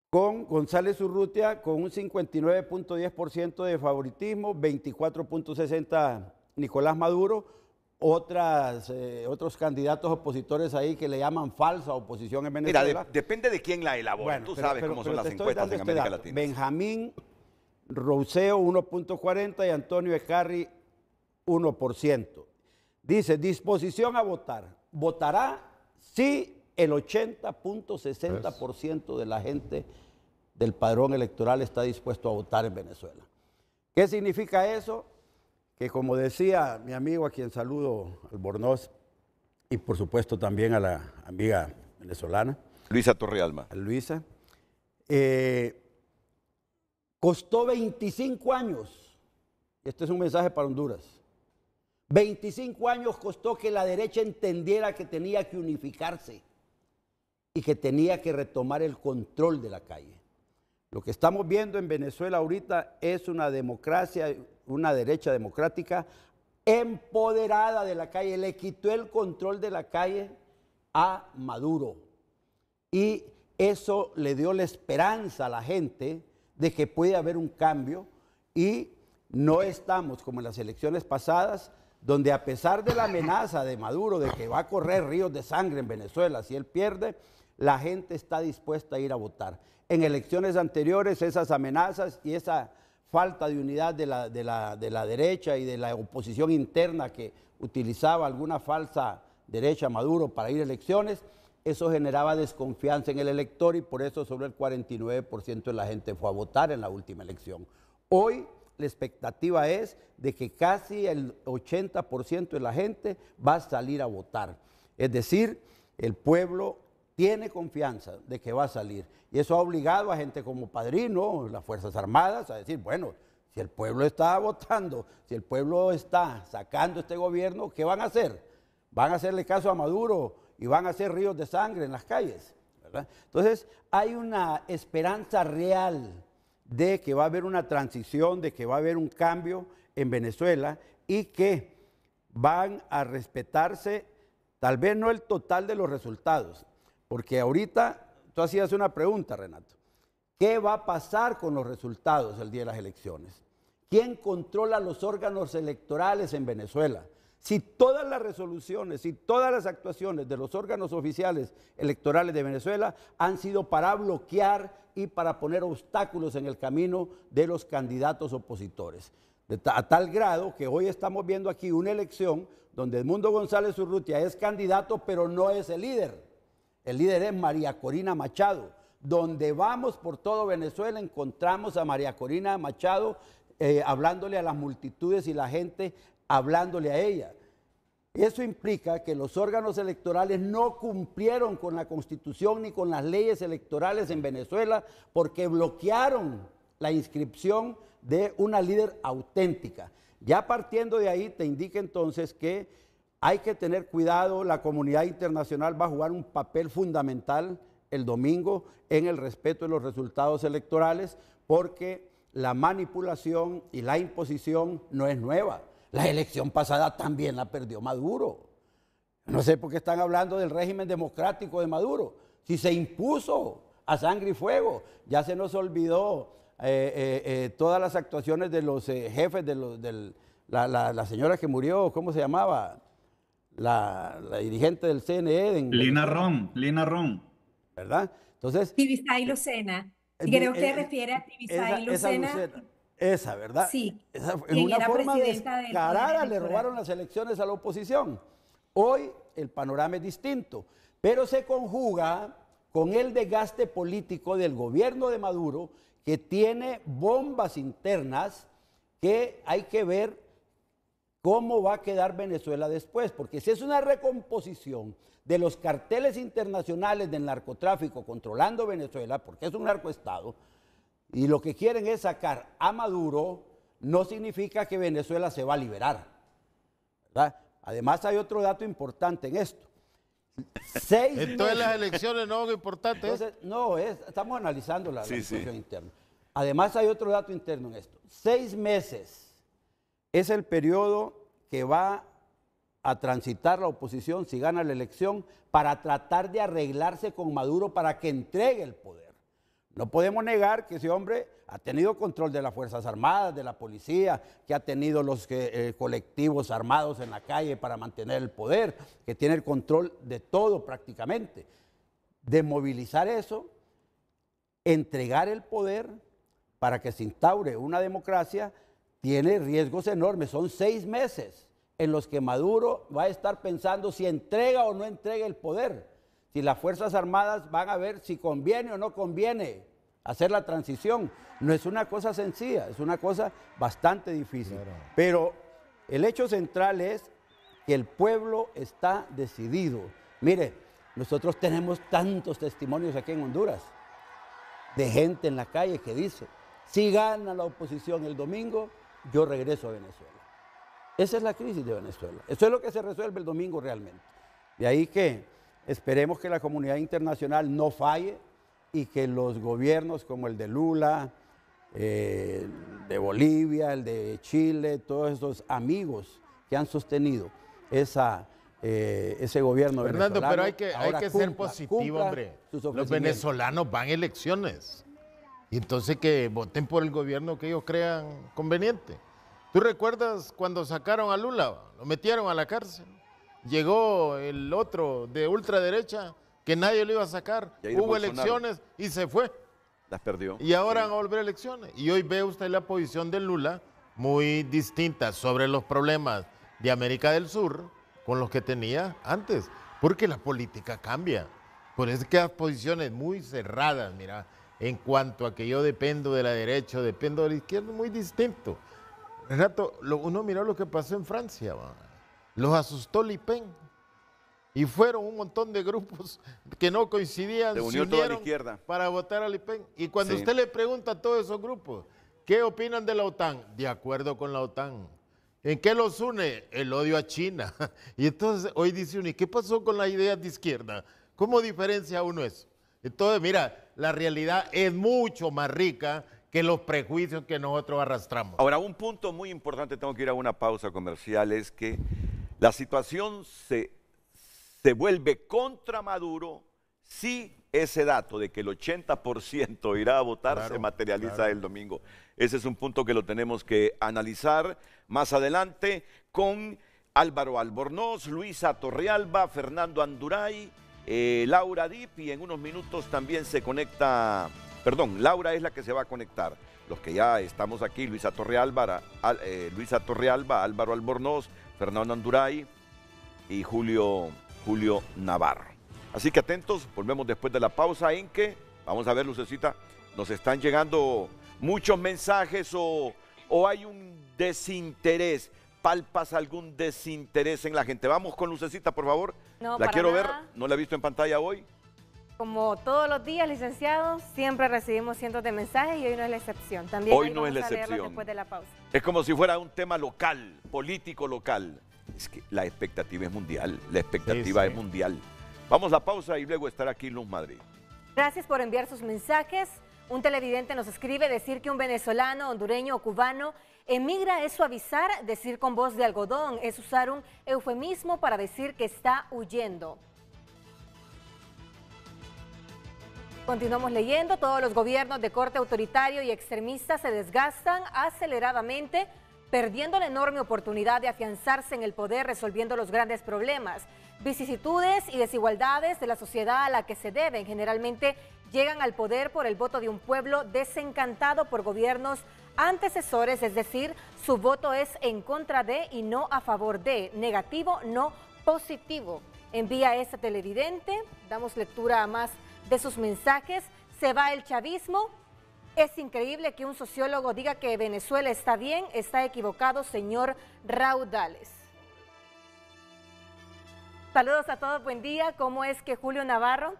con González Urrutia con un 59.10% de favoritismo, 24.60% Nicolás Maduro, otros candidatos opositores ahí que le llaman falsa oposición en Venezuela. Mira, depende de quién la elabora. Bueno, Tú sabes cómo son las encuestas en América Latina. Benjamín Rouseo 1.40 y Antonio Ecarri 1%. Dice, disposición a votar. Votará si el 80.60% de la gente del padrón electoral está dispuesto a votar en Venezuela. ¿Qué significa eso? Que como decía mi amigo a quien saludo, Albornoz, y por supuesto también a la amiga venezolana, Luisa Torrealba. Luisa, costó 25 años, este es un mensaje para Honduras, 25 años costó que la derecha entendiera que tenía que unificarse y que tenía que retomar el control de la calle. Lo que estamos viendo en Venezuela ahorita es una democracia, una derecha democrática empoderada de la calle, le quitó el control de la calle a Maduro y eso le dio la esperanza a la gente de que puede haber un cambio y no estamos como en las elecciones pasadas, donde a pesar de la amenaza de Maduro de que va a correr ríos de sangre en Venezuela si él pierde, la gente está dispuesta a ir a votar. En elecciones anteriores esas amenazas y esa falta de unidad de la derecha y de la oposición interna que utilizaba alguna falsa derecha Maduro para ir a elecciones, eso generaba desconfianza en el elector y por eso solo el 49% de la gente fue a votar en la última elección. Hoy la expectativa es de que casi el 80% de la gente va a salir a votar. Es decir, el pueblo tiene confianza de que va a salir. Y eso ha obligado a gente como Padrino, las Fuerzas Armadas, a decir, bueno, si el pueblo está votando, si el pueblo está sacando este gobierno, ¿qué van a hacer? Van a hacerle caso a Maduro y van a hacer ríos de sangre en las calles, ¿verdad? Entonces, hay una esperanza real de que va a haber una transición, de que va a haber un cambio en Venezuela y que van a respetarse, tal vez no el total de los resultados, porque ahorita tú hacías una pregunta, Renato. ¿Qué va a pasar con los resultados el día de las elecciones? ¿Quién controla los órganos electorales en Venezuela? Si todas las resoluciones y todas las actuaciones de los órganos oficiales electorales de Venezuela han sido para bloquear y para poner obstáculos en el camino de los candidatos opositores. A tal grado que hoy estamos viendo aquí una elección donde Edmundo González Urrutia es candidato, pero no es el líder. El líder es María Corina Machado. Donde vamos por todo Venezuela encontramos a María Corina Machado hablándole a las multitudes y la gente hablándole a ella. Eso implica que los órganos electorales no cumplieron con la Constitución ni con las leyes electorales en Venezuela porque bloquearon la inscripción de una líder auténtica. Ya partiendo de ahí te indica entonces que hay que tener cuidado, la comunidad internacional va a jugar un papel fundamental el domingo en el respeto de los resultados electorales, porque la manipulación y la imposición no es nueva. La elección pasada también la perdió Maduro. No sé por qué están hablando del régimen democrático de Maduro. Si se impuso a sangre y fuego, ya se nos olvidó todas las actuaciones de los jefes, la señora que murió, ¿cómo se llamaba? La dirigente del CNE. Lina Ron. ¿Verdad? Entonces. Tibisay Lucena. Creo que refiere a Tibisay Lucena. Esa, ¿verdad? Sí. En una forma descarada le robaron las elecciones a la oposición. Hoy el panorama es distinto, pero se conjuga con el desgaste político del gobierno de Maduro, que tiene bombas internas que hay que ver cómo va a quedar Venezuela después, porque si es una recomposición de los carteles internacionales del narcotráfico controlando Venezuela, porque es un narcoestado, y lo que quieren es sacar a Maduro, no significa que Venezuela se va a liberar, ¿verdad? Además hay otro dato importante en esto. Entonces las elecciones no son importantes. Entonces, no, estamos analizando la situación interna. Además hay otro dato interno en esto. 6 meses es el periodo que va a transitar la oposición si gana la elección para tratar de arreglarse con Maduro para que entregue el poder. No podemos negar que ese hombre ha tenido control de las Fuerzas Armadas, de la policía, que ha tenido los colectivos armados en la calle para mantener el poder, que tiene el control de todo prácticamente. De movilizar eso, entregar el poder para que se instaure una democracia, tiene riesgos enormes. Son 6 meses en los que Maduro va a estar pensando si entrega o no entrega el poder. Si las Fuerzas Armadas van a ver si conviene o no conviene hacer la transición. No es una cosa sencilla, es una cosa bastante difícil. Claro. Pero el hecho central es que el pueblo está decidido. Mire, nosotros tenemos tantos testimonios aquí en Honduras de gente en la calle que dice, si gana la oposición el domingo, yo regreso a Venezuela. Esa es la crisis de Venezuela. Eso es lo que se resuelve el domingo realmente. De ahí que esperemos que la comunidad internacional no falle y que los gobiernos como el de Lula, de Bolivia, el de Chile, todos esos amigos que han sostenido ese gobierno Fernando, venezolano. Pero hay que ser positivo, hombre. Los venezolanos van a elecciones. Y entonces que voten por el gobierno que ellos crean conveniente. ¿Tú recuerdas cuando sacaron a Lula? Lo metieron a la cárcel. Llegó el otro de ultraderecha que nadie lo iba a sacar. Hubo elecciones y se fue. Las perdió. Y ahora van a volver a elecciones. Y hoy ve usted la posición de Lula muy distinta sobre los problemas de América del Sur con los que tenía antes. Porque la política cambia. Por eso es que las posiciones muy cerradas, mira, en cuanto a que yo dependo de la derecha, dependo de la izquierda, muy distinto. Renato, uno miró lo que pasó en Francia, los asustó Le Pen y fueron un montón de grupos que no coincidían, se unieron toda la izquierda para votar a Le Pen. Y cuando usted le pregunta a todos esos grupos, ¿qué opinan de la OTAN? De acuerdo con la OTAN. ¿En qué los une? El odio a China. Y entonces hoy dice uno, ¿y qué pasó con las ideas de izquierda? ¿Cómo diferencia uno eso? Entonces, mira, la realidad es mucho más rica que los prejuicios que nosotros arrastramos. Ahora, un punto muy importante, tengo que ir a una pausa comercial, es que la situación se vuelve contra Maduro si ese dato de que el 80% irá a votar se materializa el domingo. Ese es un punto que lo tenemos que analizar más adelante con Álvaro Albornoz, Luisa Torrealba, Fernando Anduray, Laura Dip, y en unos minutos también se conecta, perdón, Laura es la que se va a conectar. Los que ya estamos aquí, Luisa Torrealba, Álvaro Albornoz, Fernando Anduray y Julio Navarro. Así que atentos, volvemos después de la pausa en que, vamos a ver, Lucecita, nos están llegando muchos mensajes o hay un desinterés. ¿Palpas algún desinterés en la gente? Vamos con Lucecita, por favor. No, la quiero ver, nada. no la he visto en pantalla hoy. Como todos los días, licenciados, siempre recibimos cientos de mensajes y hoy no es la excepción. También hoy no es la excepción. Después de la pausa. Es como si fuera un tema local, político local. Es que la expectativa es mundial, la expectativa es mundial. Vamos a pausa y luego estará aquí Luz Madrid. Gracias por enviar sus mensajes. Un televidente nos escribe: decir que un venezolano, hondureño o cubano emigra es suavizar, decir con voz de algodón es usar un eufemismo para decir que está huyendo. Continuamos leyendo. Todos los gobiernos de corte autoritario y extremista se desgastan aceleradamente, perdiendo la enorme oportunidad de afianzarse en el poder, resolviendo los grandes problemas, vicisitudes y desigualdades de la sociedad a la que se deben. Generalmente llegan al poder por el voto de un pueblo desencantado por gobiernos antecesores, es decir, su voto es en contra de y no a favor de, negativo, no positivo. Envía a este televidente, damos lectura a más de sus mensajes. Se va el chavismo. Es increíble que un sociólogo diga que Venezuela está bien, está equivocado, señor Raudales. Saludos a todos, buen día. ¿Cómo es que Julio Navarro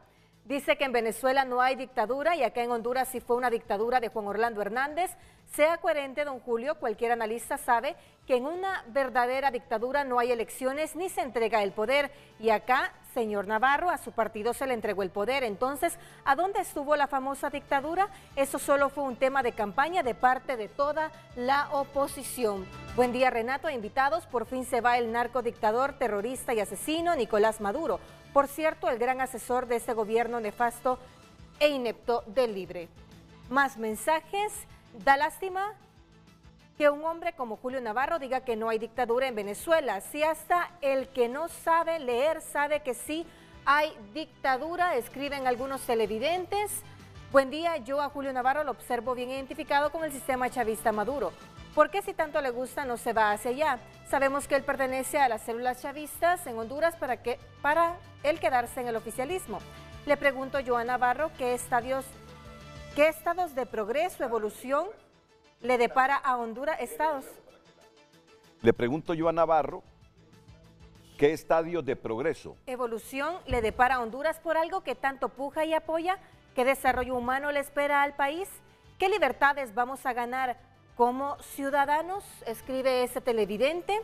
dice que en Venezuela no hay dictadura y acá en Honduras sí fue una dictadura de Juan Orlando Hernández? Sea coherente, don Julio. Cualquier analista sabe que en una verdadera dictadura no hay elecciones ni se entrega el poder. Y acá, señor Navarro, a su partido se le entregó el poder. Entonces, ¿a dónde estuvo la famosa dictadura? Eso solo fue un tema de campaña de parte de toda la oposición. Buen día, Renato, invitados. Por fin se va el narcodictador, terrorista y asesino Nicolás Maduro. Por cierto, el gran asesor de este gobierno nefasto e inepto del Libre. Más mensajes. Da lástima que un hombre como Julio Navarro diga que no hay dictadura en Venezuela. Si hasta el que no sabe leer sabe que sí hay dictadura, escriben algunos televidentes. Buen día, yo a Julio Navarro lo observo bien identificado con el sistema chavista Maduro. ¿Por qué si tanto le gusta no se va hacia allá? Sabemos que él pertenece a las células chavistas en Honduras para él quedarse en el oficialismo. Le pregunto yo a Navarro ¿qué estados de progreso, evolución le depara a Honduras? Le pregunto yo a Navarro, ¿qué estadios de progreso? Evolución le depara a Honduras por algo que tanto puja y apoya. ¿Qué desarrollo humano le espera al país? ¿Qué libertades vamos a ganar como ciudadanos? Escribe ese televidente.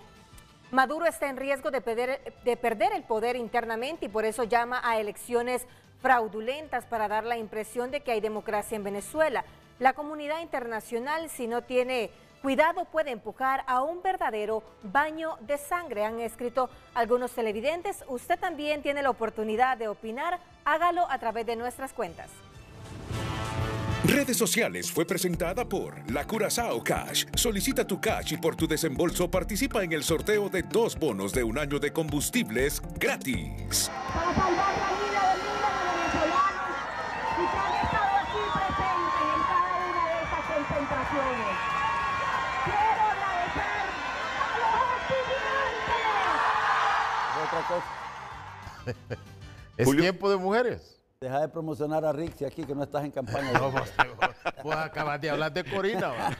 Maduro está en riesgo de perder el poder internamente y por eso llama a elecciones fraudulentas para dar la impresión de que hay democracia en Venezuela. La comunidad internacional, si no tiene cuidado, puede empujar a un verdadero baño de sangre, han escrito algunos televidentes. Usted también tiene la oportunidad de opinar, hágalo a través de nuestras cuentas. Redes Sociales fue presentada por La Curazao Cash. Solicita tu cash y por tu desembolso participa en el sorteo de 2 bonos de 1 año de combustibles gratis. Para salvar la vida de miles de venezolanos y que han estado aquí presentes en cada una de estas concentraciones. Quiero agradecer a los estudiantes. Otra cosa. Es Julio. tiempo de mujeres. Deja de promocionar a Rixi aquí, que no estás en campaña. No, vos acabas de hablar de Corina. ¿Va?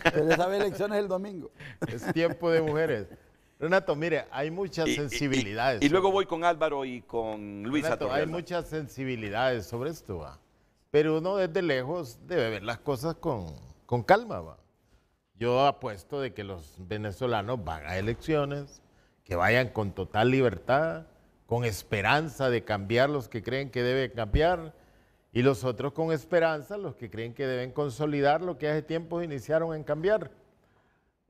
Pero esa elecciones el domingo. Es tiempo de mujeres. Renato, mire, hay muchas sensibilidades. Y luego voy con Álvaro y con Luisa Renato, Torrealba. hay muchas sensibilidades sobre esto, ¿va? Pero uno desde lejos debe ver las cosas con calma, ¿va? Yo apuesto de que los venezolanos van a elecciones, que vayan con total libertad, con esperanza de cambiar los que creen que deben cambiar, y los otros con esperanza, los que creen que deben consolidar lo que hace tiempo iniciaron en cambiar.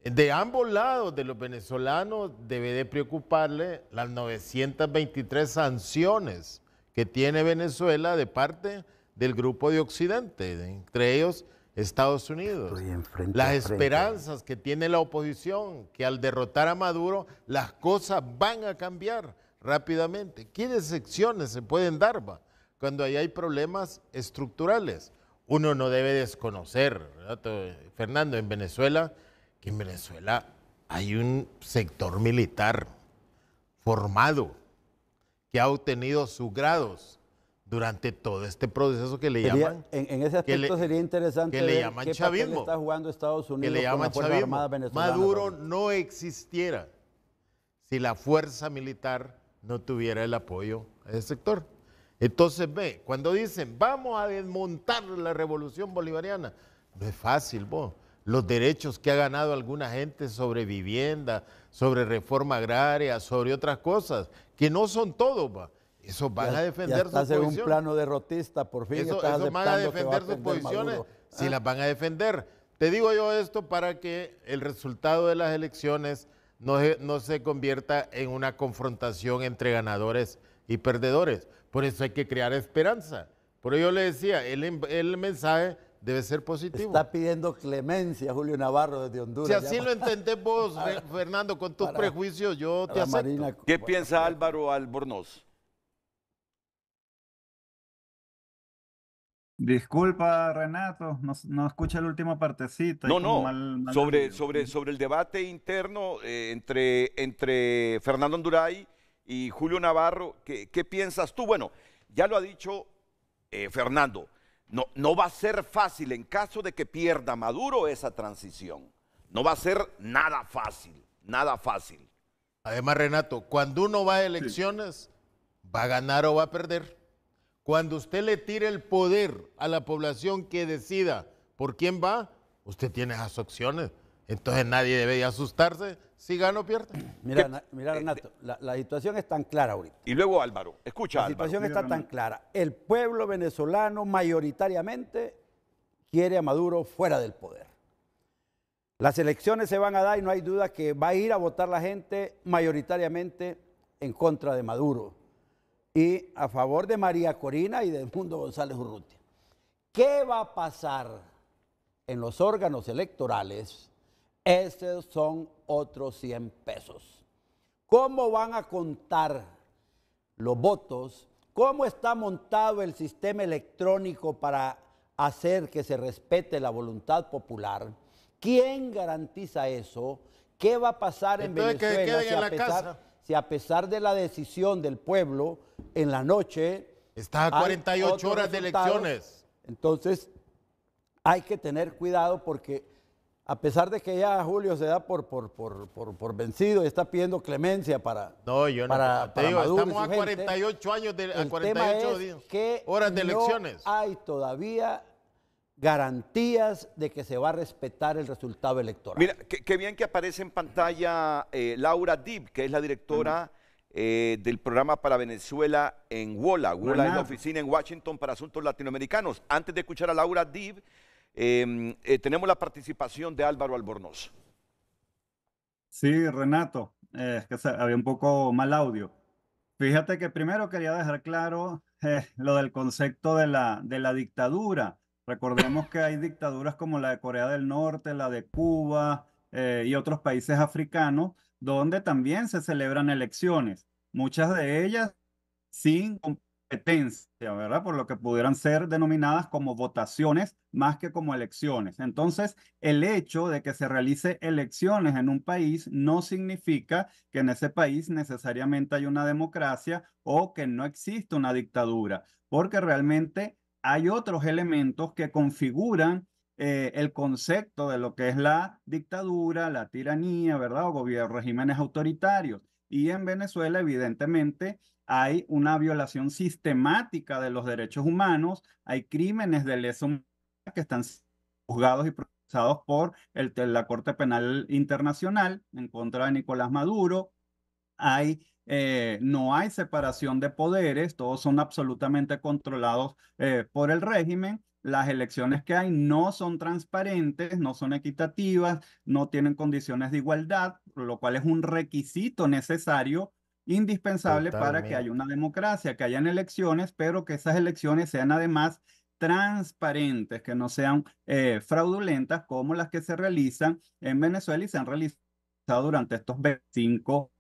De ambos lados de los venezolanos debe de preocuparle las 923 sanciones que tiene Venezuela de parte del grupo de Occidente, entre ellos Estados Unidos. Las esperanzas que tiene la oposición, que al derrotar a Maduro las cosas van a cambiar rápidamente. ¿Qué excepciones se pueden dar, va? Cuando ahí hay problemas estructurales? Uno no debe desconocer, ¿verdad, Fernando, en Venezuela hay un sector militar formado que ha obtenido sus grados durante todo este proceso que le llaman... En ese aspecto sería interesante que le ver llaman qué chavismo, papel está jugando Estados Unidos que le llaman con la Fuerza Armada venezolana. Maduro no existiera si la fuerza militar no tuviera el apoyo a ese sector. Entonces, ve, cuando dicen, vamos a desmontar la revolución bolivariana, no es fácil, vos. Los derechos que ha ganado alguna gente sobre vivienda, sobre reforma agraria, sobre otras cosas, que no son todo, va. Esos van a defender ya sus estás en un posiciones. plano derrotista, por fin estás Esos van a aceptando que va a defender sus perder posiciones. Maduro. Si las van a defender. Te digo yo esto para que el resultado de las elecciones no se convierta en una confrontación entre ganadores y perdedores. Por eso hay que crear esperanza. Por ello yo le decía, el mensaje debe ser positivo. Está pidiendo clemencia Julio Navarro desde Honduras. Si así ya lo entendés vos, Fernando, con tus prejuicios, yo te acepto. Marina. ¿Qué piensa Álvaro Albornoz? Disculpa, Renato, no escuché la última partecita. No, hay como no, mal sobre el debate interno entre Fernando Anduray y Julio Navarro, ¿qué piensas tú? Bueno, ya lo ha dicho Fernando, no va a ser fácil en caso de que pierda Maduro esa transición. No va a ser nada fácil, nada fácil. Además, Renato, cuando uno va a elecciones, va a ganar o va a perder. Cuando usted le tire el poder a la población que decida por quién va, usted tiene esas opciones. Entonces nadie debe asustarse si gana o pierde. Mira, Renato, la situación es tan clara ahorita. Y luego Álvaro, escucha La Álvaro. situación está tan clara. El pueblo venezolano mayoritariamente quiere a Maduro fuera del poder. Las elecciones se van a dar y no hay duda que va a ir a votar la gente mayoritariamente en contra de Maduro y a favor de María Corina y de Edmundo González Urrutia. ¿Qué va a pasar en los órganos electorales? Esos son otros 100 pesos. ¿Cómo van a contar los votos? ¿Cómo está montado el sistema electrónico para hacer que se respete la voluntad popular? ¿Quién garantiza eso? ¿Qué va a pasar en Venezuela si a pesar de la decisión del pueblo, en la noche está a 48 horas de elecciones? Entonces, hay que tener cuidado porque a pesar de que ya Julio se da por vencido y está pidiendo clemencia para te digo, Maduro estamos a 48 años el tema es que horas de elecciones. No hay todavía garantías de que se va a respetar el resultado electoral. Mira, qué bien que aparece en pantalla Laura Dib, que es la directora del programa para Venezuela en WOLA. WOLA es la oficina en Washington para asuntos latinoamericanos. Antes de escuchar a Laura Dib, tenemos la participación de Álvaro Albornoz. Sí, Renato, es que había un poco mal audio. Fíjate que primero quería dejar claro lo del concepto de la dictadura. Recordemos que hay dictaduras como la de Corea del Norte, la de Cuba y otros países africanos, donde también se celebran elecciones, muchas de ellas sin competencia, ¿verdad? Por lo que pudieran ser denominadas como votaciones más que como elecciones. Entonces, el hecho de que se realice elecciones en un país no significa que en ese país necesariamente hay una democracia o que no existe una dictadura, porque realmente hay otros elementos que configuran el concepto de lo que es la dictadura, la tiranía, ¿verdad? O regímenes autoritarios. Y en Venezuela, evidentemente, hay una violación sistemática de los derechos humanos, hay crímenes de lesa humanidad que están juzgados y procesados por la Corte Penal Internacional en contra de Nicolás Maduro. No hay separación de poderes, todos son absolutamente controlados por el régimen. Las elecciones que hay no son transparentes, no son equitativas, no tienen condiciones de igualdad, lo cual es un requisito necesario, indispensable para que haya una democracia, que hayan elecciones, pero que esas elecciones sean además transparentes, que no sean fraudulentas como las que se realizan en Venezuela y se han realizado durante estos 25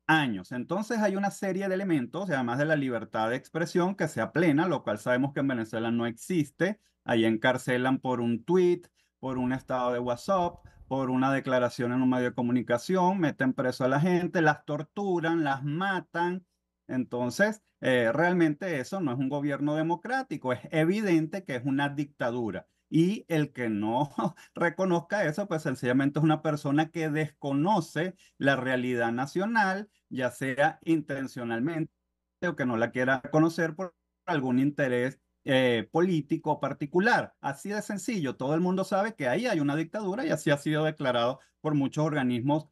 años. Entonces hay una serie de elementos, además de la libertad de expresión, que sea plena, lo cual sabemos que en Venezuela no existe. Ahí encarcelan por un tweet, por un estado de WhatsApp, por una declaración en un medio de comunicación, meten preso a la gente, las torturan, las matan. Entonces, realmente eso no es un gobierno democrático, es evidente que es una dictadura. Y el que no reconozca eso, pues sencillamente es una persona que desconoce la realidad nacional, ya sea intencionalmente o que no la quiera conocer por algún interés político particular. Así de sencillo, todo el mundo sabe que ahí hay una dictadura y así ha sido declarado por muchos organismos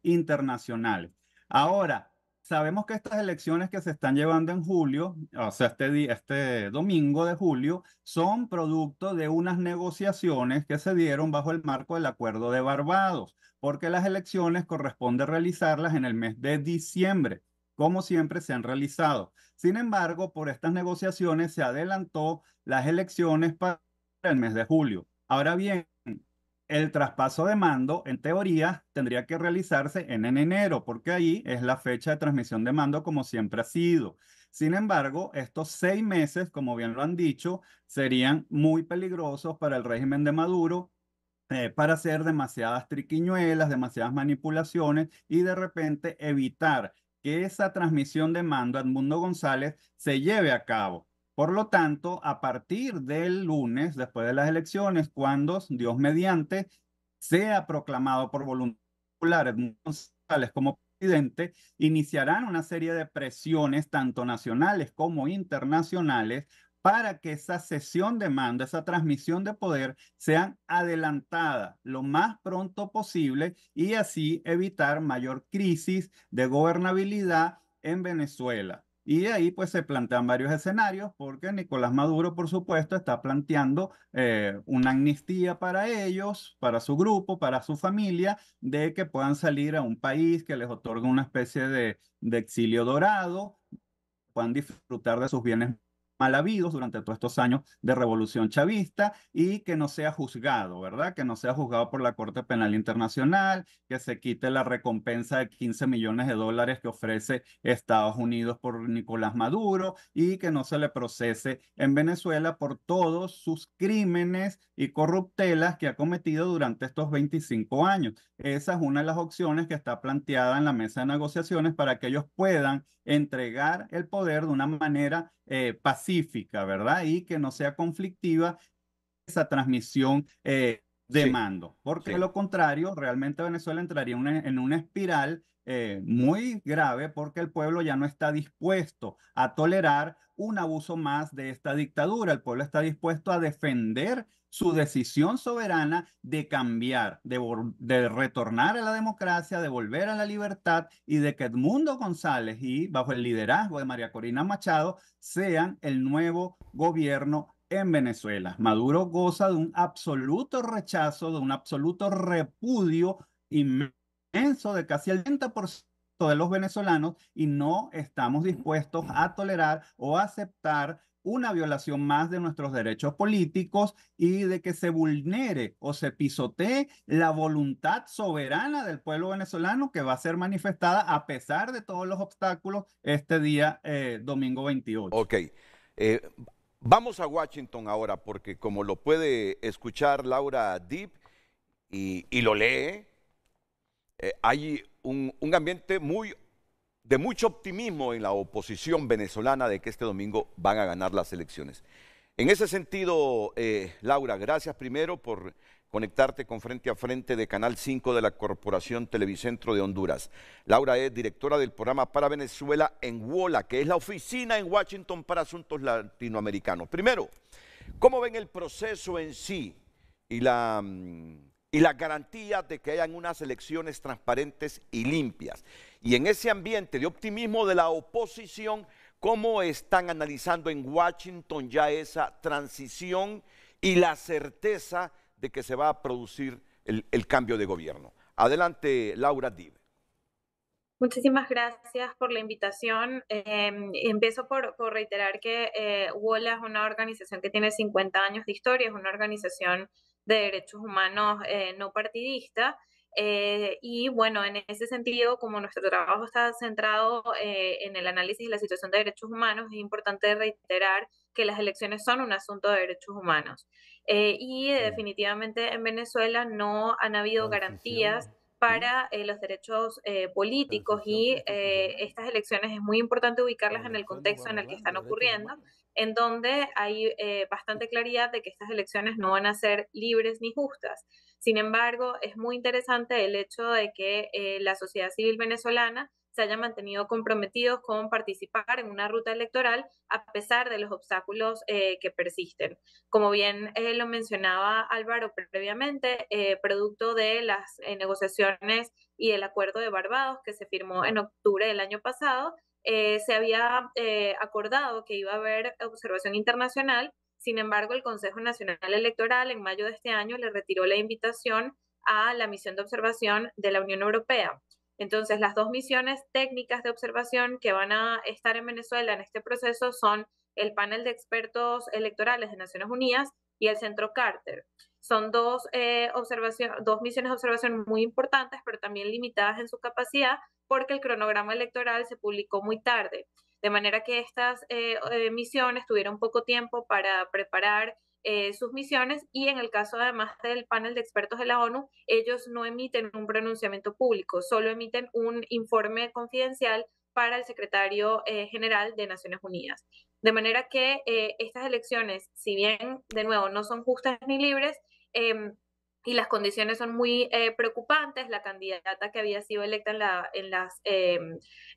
internacionales. Ahora, sabemos que estas elecciones que se están llevando en julio, o sea, este domingo de julio, son producto de unas negociaciones que se dieron bajo el marco del Acuerdo de Barbados, porque las elecciones corresponde realizarlas en el mes de diciembre, como siempre se han realizado. Sin embargo, por estas negociaciones se adelantó las elecciones para el mes de julio. Ahora bien, el traspaso de mando, en teoría, tendría que realizarse en enero, porque ahí es la fecha de transmisión de mando como siempre ha sido. Sin embargo, estos 6 meses, como bien lo han dicho, serían muy peligrosos para el régimen de Maduro, para hacer demasiadas triquiñuelas, demasiadas manipulaciones y de repente evitar que esa transmisión de mando a Edmundo González se lleve a cabo. Por lo tanto, a partir del lunes, después de las elecciones, cuando Dios mediante sea proclamado por voluntad popular Edmundo González como presidente, iniciarán una serie de presiones, tanto nacionales como internacionales, para que esa cesión de mando, esa transmisión de poder, sean adelantada lo más pronto posible y así evitar mayor crisis de gobernabilidad en Venezuela. Y de ahí pues se plantean varios escenarios porque Nicolás Maduro, por supuesto, está planteando una amnistía para ellos, para su grupo, para su familia, de que puedan salir a un país que les otorga una especie de exilio dorado, puedan disfrutar de sus bienes mal habidos durante todos estos años de revolución chavista y que no sea juzgado, ¿verdad? Que no sea juzgado por la Corte Penal Internacional, que se quite la recompensa de 15 millones de dólares que ofrece Estados Unidos por Nicolás Maduro y que no se le procese en Venezuela por todos sus crímenes y corruptelas que ha cometido durante estos 25 años. Esa es una de las opciones que está planteada en la mesa de negociaciones para que ellos puedan entregar el poder de una manera pacífica, ¿verdad? Y que no sea conflictiva esa transmisión de Sí, mando, porque de sí. lo contrario, realmente Venezuela entraría en una espiral muy grave porque el pueblo ya no está dispuesto a tolerar un abuso más de esta dictadura. El pueblo está dispuesto a defender su decisión soberana de cambiar, de retornar a la democracia, de volver a la libertad y de que Edmundo González y bajo el liderazgo de María Corina Machado sean el nuevo gobierno en Venezuela. Maduro goza de un absoluto rechazo, de un absoluto repudio inmenso de casi el 30% de los venezolanos y no estamos dispuestos a tolerar o a aceptar una violación más de nuestros derechos políticos y de que se vulnere o se pisotee la voluntad soberana del pueblo venezolano que va a ser manifestada a pesar de todos los obstáculos este día domingo 28. Ok. Eh, Vamos a Washington ahora porque como lo puede escuchar Laura Deep y lo lee, hay un ambiente de mucho optimismo en la oposición venezolana de que este domingo van a ganar las elecciones. En ese sentido, Laura, gracias primero por conectarte con Frente a Frente de Canal 5 de la Corporación Televicentro de Honduras. Laura es directora del programa para Venezuela en WOLA, que es la oficina en Washington para asuntos latinoamericanos. Primero, ¿cómo ven el proceso en sí y la garantía de que hayan unas elecciones transparentes y limpias? Y en ese ambiente de optimismo de la oposición, ¿cómo están analizando en Washington ya esa transición y la certeza de que se va a producir el cambio de gobierno? Adelante, Laura Deep. Muchísimas gracias por la invitación. Empiezo por reiterar que WOLA es una organización que tiene 50 años de historia, es una organización de derechos humanos no partidista. Y bueno, en ese sentido, como nuestro trabajo está centrado en el análisis de la situación de derechos humanos, es importante reiterar que las elecciones son un asunto de derechos humanos. Y definitivamente en Venezuela no han habido garantías para los derechos políticos y estas elecciones es muy importante ubicarlas en el contexto en el que están ocurriendo, en donde hay bastante claridad de que estas elecciones no van a ser libres ni justas. Sin embargo, es muy interesante el hecho de que la sociedad civil venezolana se hayan mantenido comprometidos con participar en una ruta electoral a pesar de los obstáculos que persisten. Como bien lo mencionaba Álvaro previamente, producto de las negociaciones y el acuerdo de Barbados que se firmó en octubre del año pasado, se había acordado que iba a haber observación internacional. Sin embargo, el Consejo Nacional Electoral en mayo de este año le retiró la invitación a la misión de observación de la Unión Europea. Entonces, las dos misiones técnicas de observación que van a estar en Venezuela en este proceso son el panel de expertos electorales de Naciones Unidas y el Centro Carter. Son dos misiones de observación muy importantes, pero también limitadas en su capacidad porque el cronograma electoral se publicó muy tarde. De manera que estas misiones tuvieron poco tiempo para preparar sus misiones, y en el caso además del panel de expertos de la ONU, ellos no emiten un pronunciamiento público, solo emiten un informe confidencial para el secretario general de Naciones Unidas. De manera que estas elecciones, si bien de nuevo no son justas ni libres, y las condiciones son muy preocupantes. La candidata que había sido electa en las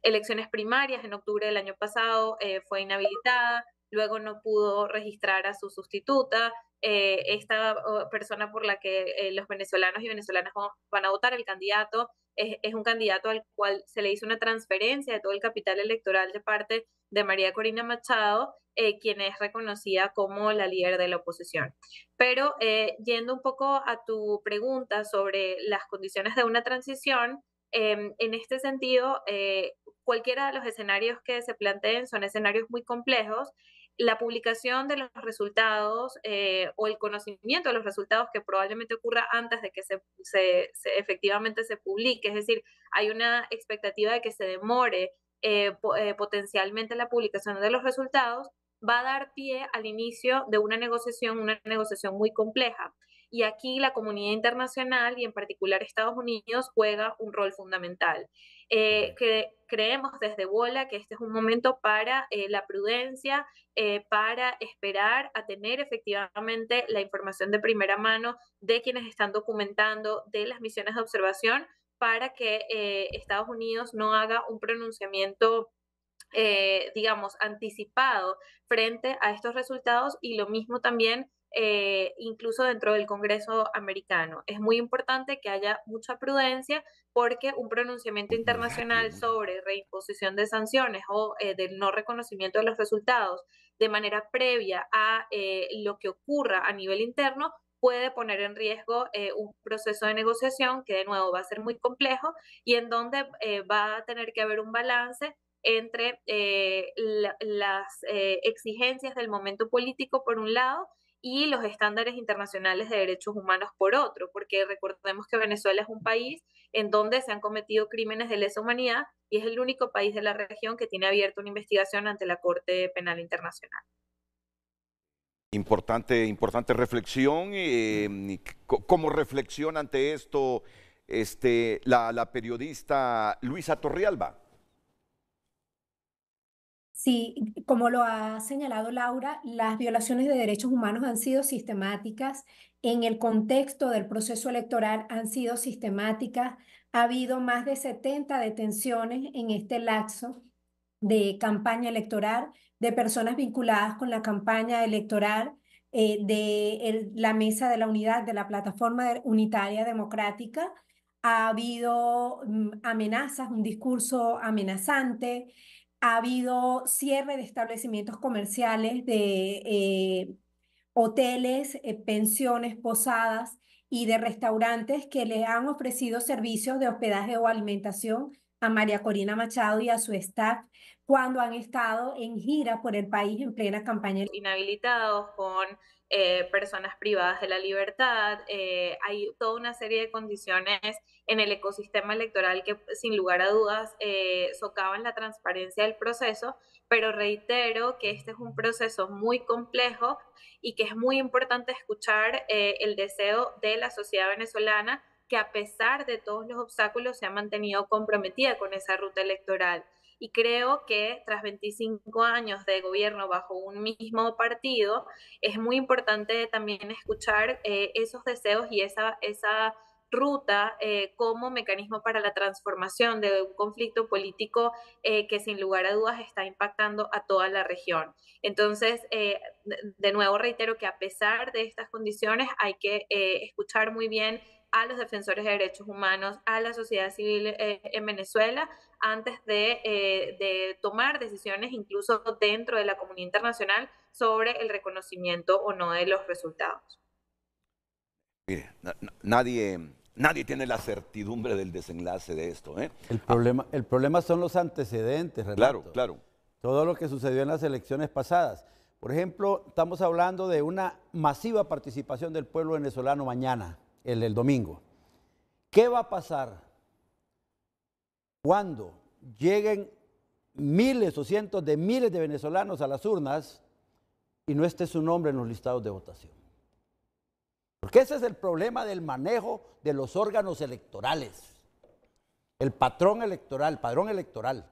elecciones primarias en octubre del año pasado fue inhabilitada, luego no pudo registrar a su sustituta. Esta persona por la que los venezolanos y venezolanas van a votar, el candidato, es un candidato al cual se le hizo una transferencia de todo el capital electoral de parte de María Corina Machado, quien es reconocida como la líder de la oposición. Pero yendo un poco a tu pregunta sobre las condiciones de una transición, en este sentido, cualquiera de los escenarios que se planteen son escenarios muy complejos. La publicación de los resultados o el conocimiento de los resultados, que probablemente ocurra antes de que efectivamente se publique, es decir, hay una expectativa de que se demore potencialmente la publicación de los resultados, va a dar pie al inicio de una negociación muy compleja. Y aquí la comunidad internacional y en particular Estados Unidos juega un rol fundamental. Creemos desde Wola que este es un momento para la prudencia, para esperar a tener efectivamente la información de primera mano de quienes están documentando, de las misiones de observación, para que Estados Unidos no haga un pronunciamiento digamos, anticipado frente a estos resultados, y lo mismo también incluso dentro del Congreso americano. Es muy importante que haya mucha prudencia porque un pronunciamiento internacional sobre reimposición de sanciones o del no reconocimiento de los resultados de manera previa a lo que ocurra a nivel interno puede poner en riesgo un proceso de negociación que de nuevo va a ser muy complejo y en donde va a tener que haber un balance entre las exigencias del momento político por un lado y los estándares internacionales de derechos humanos por otro, porque recordemos que Venezuela es un país en donde se han cometido crímenes de lesa humanidad y es el único país de la región que tiene abierta una investigación ante la Corte Penal Internacional. Importante reflexión. ¿Cómo reflexiona ante esto la periodista Luisa Torrealba? Sí, como lo ha señalado Laura, las violaciones de derechos humanos han sido sistemáticas. En el contexto del proceso electoral han sido sistemáticas. Ha habido más de 70 detenciones en este lapso de campaña electoral, de personas vinculadas con la campaña electoral, de la Mesa de la Unidad, de la Plataforma Unitaria Democrática. Ha habido amenazas, un discurso amenazante. Ha habido cierre de establecimientos comerciales, de hoteles, pensiones, posadas y de restaurantes que le han ofrecido servicios de hospedaje o alimentación a María Corina Machado y a su staff cuando han estado en gira por el país en plena campaña. Inhabilitados, con personas privadas de la libertad. Hay toda una serie de condiciones en el ecosistema electoral que sin lugar a dudas socavan la transparencia del proceso, pero reitero que este es un proceso muy complejo y que es muy importante escuchar el deseo de la sociedad venezolana, que a pesar de todos los obstáculos se ha mantenido comprometida con esa ruta electoral. Y creo que tras 25 años de gobierno bajo un mismo partido, es muy importante también escuchar esos deseos y esa ruta como mecanismo para la transformación de un conflicto político que sin lugar a dudas está impactando a toda la región. Entonces, de nuevo reitero que a pesar de estas condiciones hay que escuchar muy bien a los defensores de derechos humanos, a la sociedad civil en Venezuela, antes de tomar decisiones incluso dentro de la comunidad internacional sobre el reconocimiento o no de los resultados. Mire, nadie tiene la certidumbre del desenlace de esto, ¿eh? El problema son los antecedentes, Renato. Claro. Todo lo que sucedió en las elecciones pasadas. Por ejemplo, estamos hablando de una masiva participación del pueblo venezolano mañana, el domingo. ¿Qué va a pasar cuando lleguen miles o cientos de miles de venezolanos a las urnas y no esté su nombre en los listados de votación? Porque ese es el problema del manejo de los órganos electorales. El padrón electoral.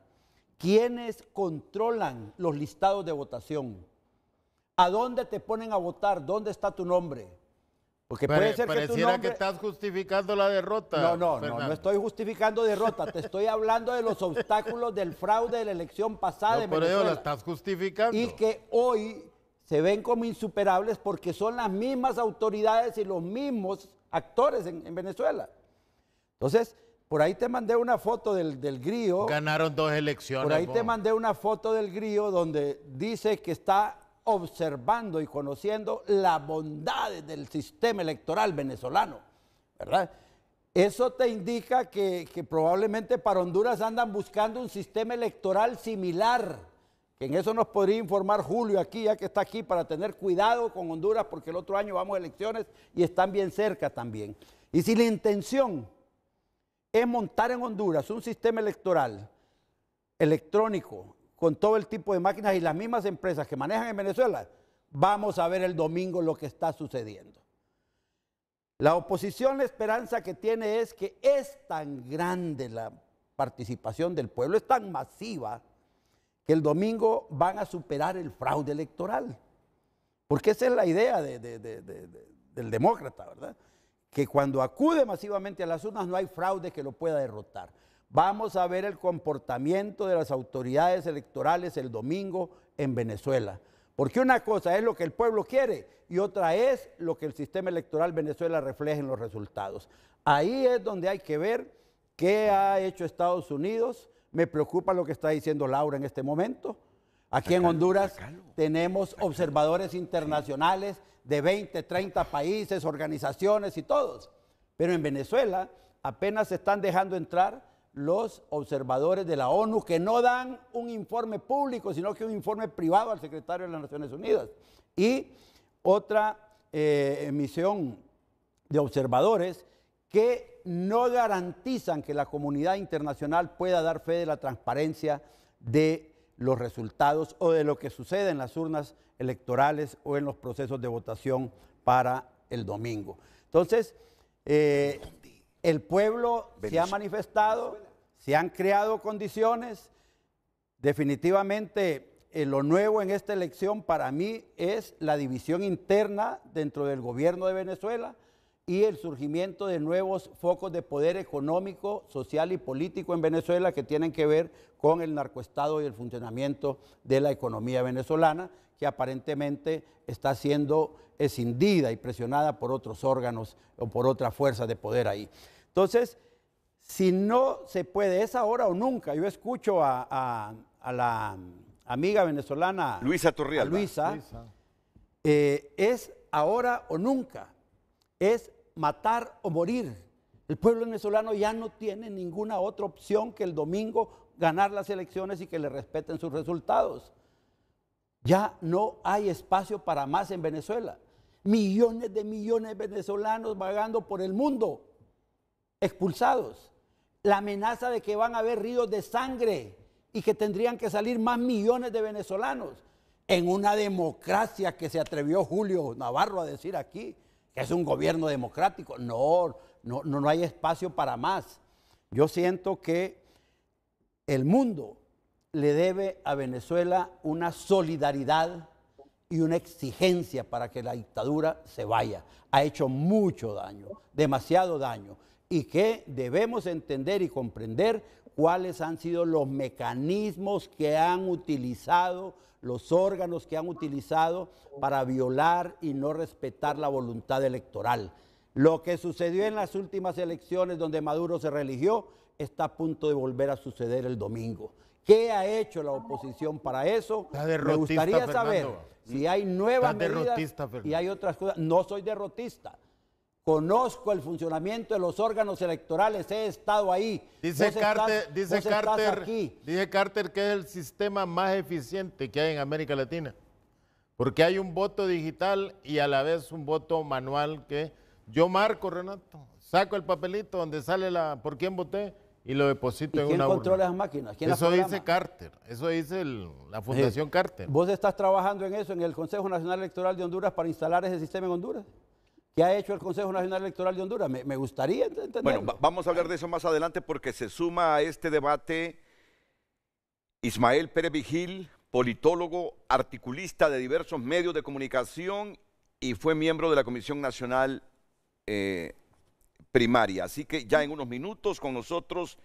¿Quiénes controlan los listados de votación? ¿A dónde te ponen a votar? ¿Dónde está tu nombre? Porque puede ser que tu nombre... que estás justificando la derrota. No estoy justificando derrota. Te estoy hablando de los obstáculos del fraude de la elección pasada en Venezuela. Por eso la estás justificando. Y que hoy se ven como insuperables porque son las mismas autoridades y los mismos actores en Venezuela. Entonces, por ahí te mandé una foto del Grillo. Ganaron 2 elecciones. Por ahí te mandé una foto del Grillo donde dice que está observando y conociendo las bondades del sistema electoral venezolano, ¿verdad? Eso te indica que probablemente para Honduras andan buscando un sistema electoral similar. En eso nos podría informar Julio aquí, ya que está aquí, para tener cuidado con Honduras, porque el otro año vamos a elecciones y están bien cerca también. Y si la intención es montar en Honduras un sistema electoral electrónico, con todo el tipo de máquinas y las mismas empresas que manejan en Venezuela, vamos a ver el domingo lo que está sucediendo. La oposición, la esperanza que tiene es que es tan grande la participación del pueblo, es tan masiva, que el domingo van a superar el fraude electoral. Porque esa es la idea del demócrata, ¿verdad? Que cuando acude masivamente a las urnas no hay fraude que lo pueda derrotar. Vamos a ver el comportamiento de las autoridades electorales el domingo en Venezuela. Porque una cosa es lo que el pueblo quiere y otra es lo que el sistema electoral Venezuela refleja en los resultados. Ahí es donde hay que ver qué ha hecho Estados Unidos. Me preocupa lo que está diciendo Laura en este momento. Aquí en Honduras tenemos observadores internacionales de 20, 30 países, organizaciones y todos. Pero en Venezuela apenas se están dejando entrar los observadores de la ONU que no dan un informe público, sino que un informe privado al secretario de las Naciones Unidas. Y otra emisión de observadores que no garantizan que la comunidad internacional pueda dar fe de la transparencia de los resultados o de lo que sucede en las urnas electorales o en los procesos de votación para el domingo. Entonces, el pueblo se ha manifestado, se han creado condiciones. Definitivamente, lo nuevo en esta elección para mí es la división interna dentro del gobierno de Venezuela y el surgimiento de nuevos focos de poder económico, social y político en Venezuela que tienen que ver con el narcoestado y el funcionamiento de la economía venezolana, que aparentemente está siendo escindida y presionada por otros órganos o por otras fuerzas de poder ahí. Entonces, si no se puede, es ahora o nunca. Yo escucho a la amiga venezolana Luisa Torrealba. Luisa. Es ahora o nunca. Es matar o morir. El pueblo venezolano ya no tiene ninguna otra opción que el domingo ganar las elecciones y que le respeten sus resultados. Ya no hay espacio para más en Venezuela. Millones de venezolanos vagando por el mundo, expulsados. La amenaza de que van a haber ríos de sangre y que tendrían que salir más millones de venezolanos en una democracia que se atrevió Julio Navarro a decir aquí, que es un gobierno democrático. No hay espacio para más. Yo siento que el mundo le debe a Venezuela una solidaridad y una exigencia para que la dictadura se vaya. Ha hecho mucho daño, demasiado daño, y que debemos entender y comprender cuáles han sido los mecanismos que han utilizado, los órganos que han utilizado para violar y no respetar la voluntad electoral. Lo que sucedió en las últimas elecciones donde Maduro se religió está a punto de volver a suceder el domingo. ¿Qué ha hecho la oposición para eso? Me gustaría saber si hay nuevas medidas y hay otras cosas. No soy derrotista. Conozco el funcionamiento de los órganos electorales, he estado ahí. Dice Carter que es el sistema más eficiente que hay en América Latina, porque hay un voto digital y a la vez un voto manual que yo marco, Renato, saco el papelito donde sale por quién voté y lo deposito en una urna. ¿Quién controla las máquinas? ¿Quién eso dice Carter, eso dice la Fundación Carter. ¿Vos estás trabajando en eso, en el Consejo Nacional Electoral de Honduras, para instalar ese sistema en Honduras? ¿Qué ha hecho el Consejo Nacional Electoral de Honduras? Me gustaría entenderlo. Bueno, vamos a hablar de eso más adelante porque se suma a este debate Ismael Pérez Vigil, politólogo, articulista de diversos medios de comunicación y fue miembro de la Comisión Nacional Primaria. Así que ya en unos minutos con nosotros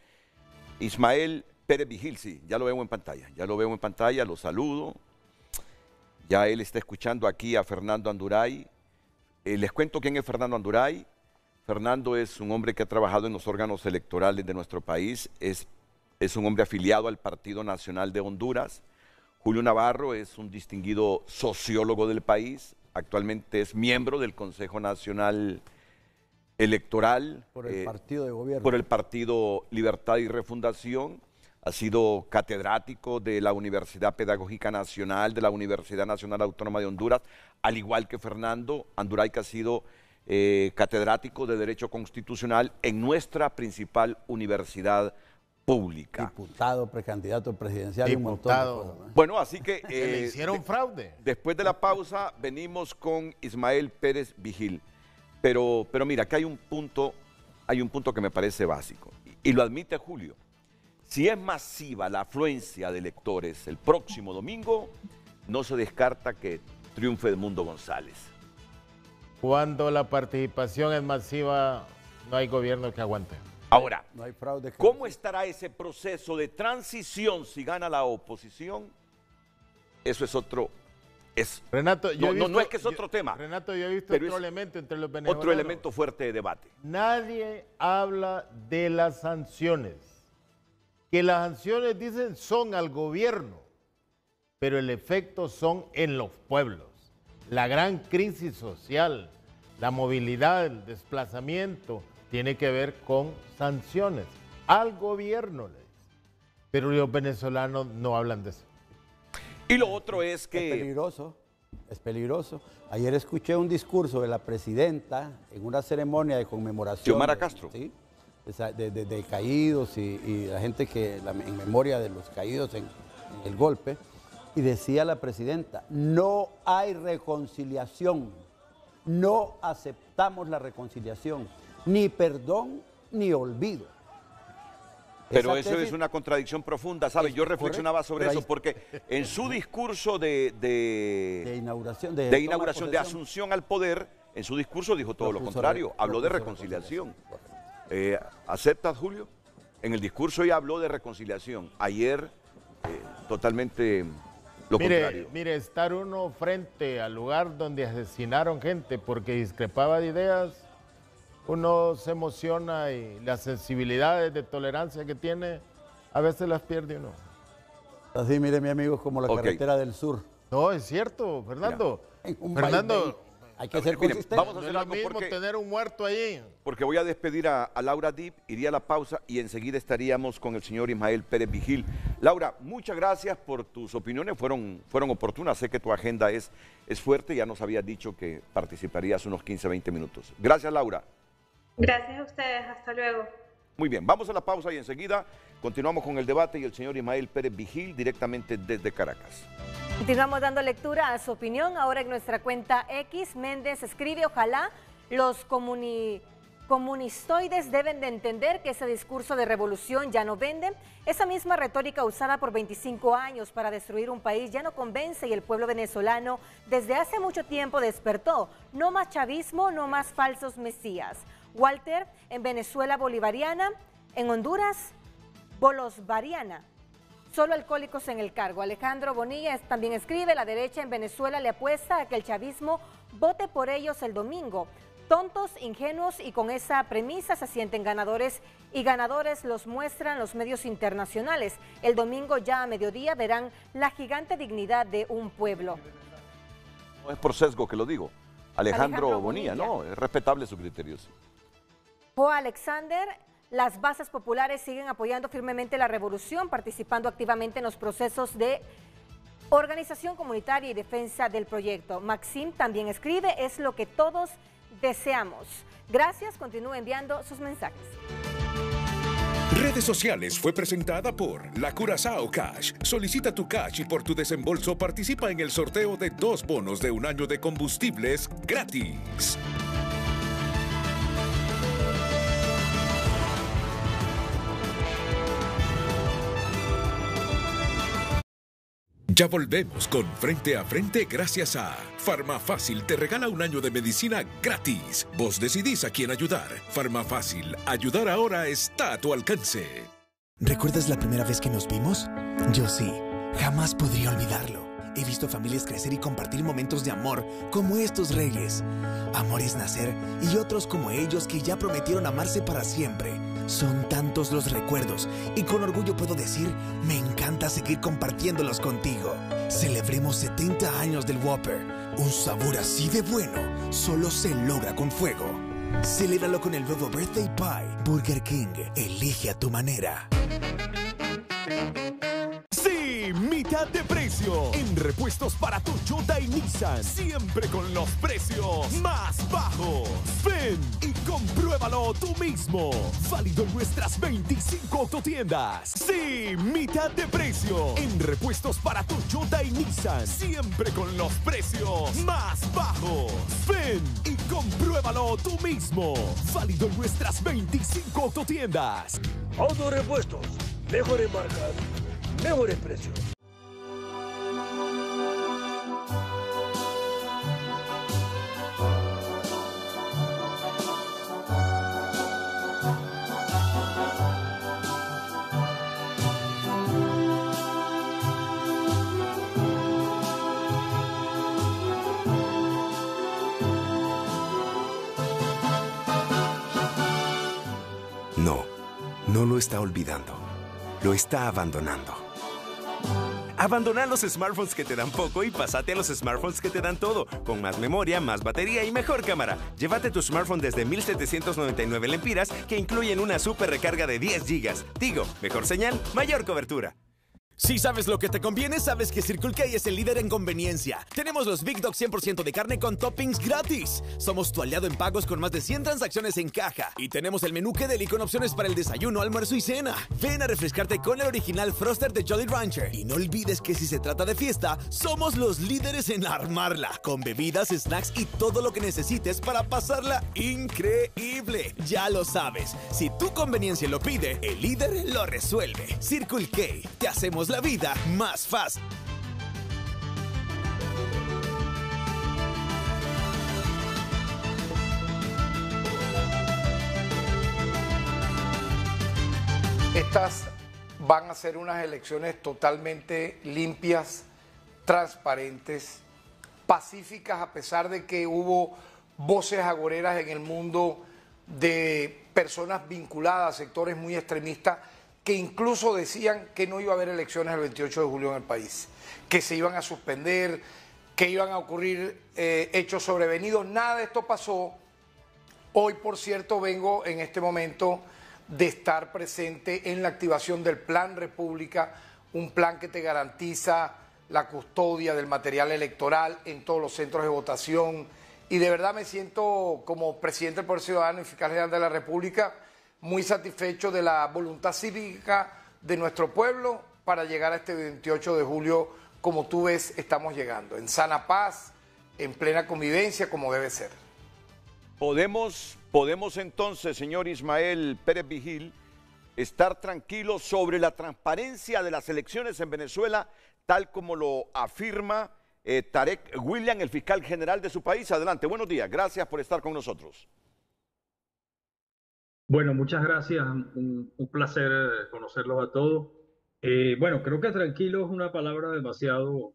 Ismael Pérez Vigil, sí, ya lo veo en pantalla, lo saludo. Ya él está escuchando aquí a Fernando Anduray. Les cuento quién es Fernando Anduray. Fernando es un hombre que ha trabajado en los órganos electorales de nuestro país, es un hombre afiliado al Partido Nacional de Honduras. Julio Navarro es un distinguido sociólogo del país, actualmente es miembro del Consejo Nacional Electoral. Por el partido de gobierno. Por el Partido Libertad y Refundación. Ha sido catedrático de la Universidad Pedagógica Nacional, de la Universidad Nacional Autónoma de Honduras, al igual que Fernando Anduray, que ha sido catedrático de Derecho Constitucional en nuestra principal universidad pública. Diputado, precandidato presidencial y un montón de cosas, ¿no? Bueno, así que... le hicieron fraude. Después de la pausa venimos con Ismael Pérez Vigil. Pero mira, que hay un punto que me parece básico, y lo admite Julio. Si es masiva la afluencia de electores el próximo domingo, no se descarta que triunfe Edmundo González. Cuando la participación es masiva, no hay gobierno que aguante. Ahora, no hay fraude. ¿Cómo estará ese proceso de transición si gana la oposición? Eso es otro... Renato, no es que es otro tema. Renato, yo he visto otro elemento entre los venezolanos. Otro elemento fuerte de debate. Nadie habla de las sanciones. Que las sanciones, dicen, son al gobierno, pero el efecto son en los pueblos. La gran crisis social, la movilidad, el desplazamiento, tiene que ver con sanciones al gobierno. Pero los venezolanos no hablan de eso. Y lo otro es que... Es peligroso. Ayer escuché un discurso de la presidenta en una ceremonia de conmemoración. Xiomara Castro. ¿Sí? De caídos y la gente en memoria de los caídos en el golpe, y decía la presidenta, no hay reconciliación, no aceptamos la reconciliación, ni perdón ni olvido. Pero eso es una contradicción profunda, ¿sabes? Yo reflexionaba sobre eso porque en su discurso de inauguración, de asunción al poder, en su discurso dijo todo lo contrario, habló de reconciliación. ¿Aceptas, Julio? En el discurso ella habló de reconciliación. Ayer, totalmente lo contrario. Mire, estar uno frente al lugar donde asesinaron gente porque discrepaba de ideas, uno se emociona y las sensibilidades de tolerancia que tiene, a veces las pierde uno. Así, mire, mi amigo, como la carretera del sur. No, es cierto, Fernando. Fernando... Hay que ser consistente. Vamos a hacer no es algo lo mismo porque, tener un muerto allí. Porque voy a despedir a Laura Dip, iría a la pausa y enseguida estaríamos con el señor Ismael Pérez Vigil. Laura, muchas gracias por tus opiniones, fueron oportunas. Sé que tu agenda es fuerte, ya nos habías dicho que participarías unos 15, 20 minutos. Gracias, Laura. Gracias a ustedes, hasta luego. Muy bien, vamos a la pausa y enseguida continuamos con el debate y el señor Ismael Pérez Vigil directamente desde Caracas. Continuamos dando lectura a su opinión. Ahora en nuestra cuenta X, Méndez escribe, ojalá los comunistoides deben de entender que ese discurso de revolución ya no vende. Esa misma retórica usada por 25 años para destruir un país ya no convence y el pueblo venezolano desde hace mucho tiempo despertó. No más chavismo, no más falsos mesías. Walter, en Venezuela bolivariana, en Honduras bolosvariana. Solo alcohólicos en el cargo. Alejandro Bonilla también escribe, la derecha en Venezuela le apuesta a que el chavismo vote por ellos el domingo. Tontos, ingenuos y con esa premisa se sienten ganadores y ganadores los muestran los medios internacionales. El domingo ya a mediodía verán la gigante dignidad de un pueblo. No es por sesgo que lo digo. Alejandro Bonilla, no, es respetable su criterio. Joa Alexander, las bases populares siguen apoyando firmemente la revolución, participando activamente en los procesos de organización comunitaria y defensa del proyecto. Maxim también escribe, es lo que todos deseamos. Gracias, continúe enviando sus mensajes. Redes sociales fue presentada por la Curazao Cash. Solicita tu cash y por tu desembolso participa en el sorteo de 2 bonos de 1 año de combustibles gratis. Ya volvemos con Frente a Frente gracias a Farmafácil te regala 1 año de medicina gratis. Vos decidís a quién ayudar. Farmafácil, ayudar ahora está a tu alcance. ¿Recuerdas la primera vez que nos vimos? Yo sí, jamás podría olvidarlo. He visto familias crecer y compartir momentos de amor como estos reyes. Amor es nacer y otros como ellos que ya prometieron amarse para siempre. Son tantos los recuerdos y con orgullo puedo decir, me encanta seguir compartiéndolos contigo. Celebremos 70 años del Whopper. Un sabor así de bueno solo se logra con fuego. Celébralo con el nuevo Birthday Pie. Burger King, elige a tu manera. Sí, mitad de precio en repuestos para Toyota y Nissan. Siempre con los precios más bajos. Ven y compruébalo tú mismo. Válido en nuestras 25 autotiendas. Sí, mitad de precio en repuestos para Toyota y Nissan. Siempre con los precios más bajos. Ven y compruébalo tú mismo. Válido en nuestras 25 autotiendas. Autorepuestos, mejores marcas, mejores precios. No lo está olvidando. Lo está abandonando. Abandona los smartphones que te dan poco y pásate a los smartphones que te dan todo, con más memoria, más batería y mejor cámara. Llévate tu smartphone desde 1,799 lempiras que incluyen una super recarga de 10 GB. Tigo, mejor señal, mayor cobertura. Si sabes lo que te conviene, sabes que Circle K es el líder en conveniencia. Tenemos los Big Dogs 100% de carne con toppings gratis. Somos tu aliado en pagos con más de 100 transacciones en caja. Y tenemos el menú que deli con opciones para el desayuno, almuerzo y cena. Ven a refrescarte con el original Froster de Jolly Rancher. Y no olvides que si se trata de fiesta, somos los líderes en armarla. Con bebidas, snacks y todo lo que necesites para pasarla increíble. Ya lo sabes, si tu conveniencia lo pide, el líder lo resuelve. Circle K, te hacemos la vida más fácil. Estas van a ser unas elecciones totalmente limpias, transparentes, pacíficas, a pesar de que hubo voces agoreras en el mundo de personas vinculadas a sectores muy extremistas que incluso decían que no iba a haber elecciones el 28 de julio en el país, que se iban a suspender, que iban a ocurrir hechos sobrevenidos. Nada de esto pasó. Hoy, por cierto, vengo en este momento de estar presente en la activación del Plan República, un plan que te garantiza la custodia del material electoral en todos los centros de votación. Y de verdad me siento, como presidente del Poder Ciudadano y fiscal general de la República, muy satisfecho de la voluntad cívica de nuestro pueblo para llegar a este 28 de julio, como tú ves, estamos llegando, en sana paz, en plena convivencia, como debe ser. Podemos podemos entonces, señor Ismael Pérez Vigil, estar tranquilos sobre la transparencia de las elecciones en Venezuela, tal como lo afirma Tarek William, el fiscal general de su país. Adelante, buenos días, gracias por estar con nosotros. Bueno, muchas gracias, un placer conocerlos a todos. Bueno, creo que tranquilo es una palabra demasiado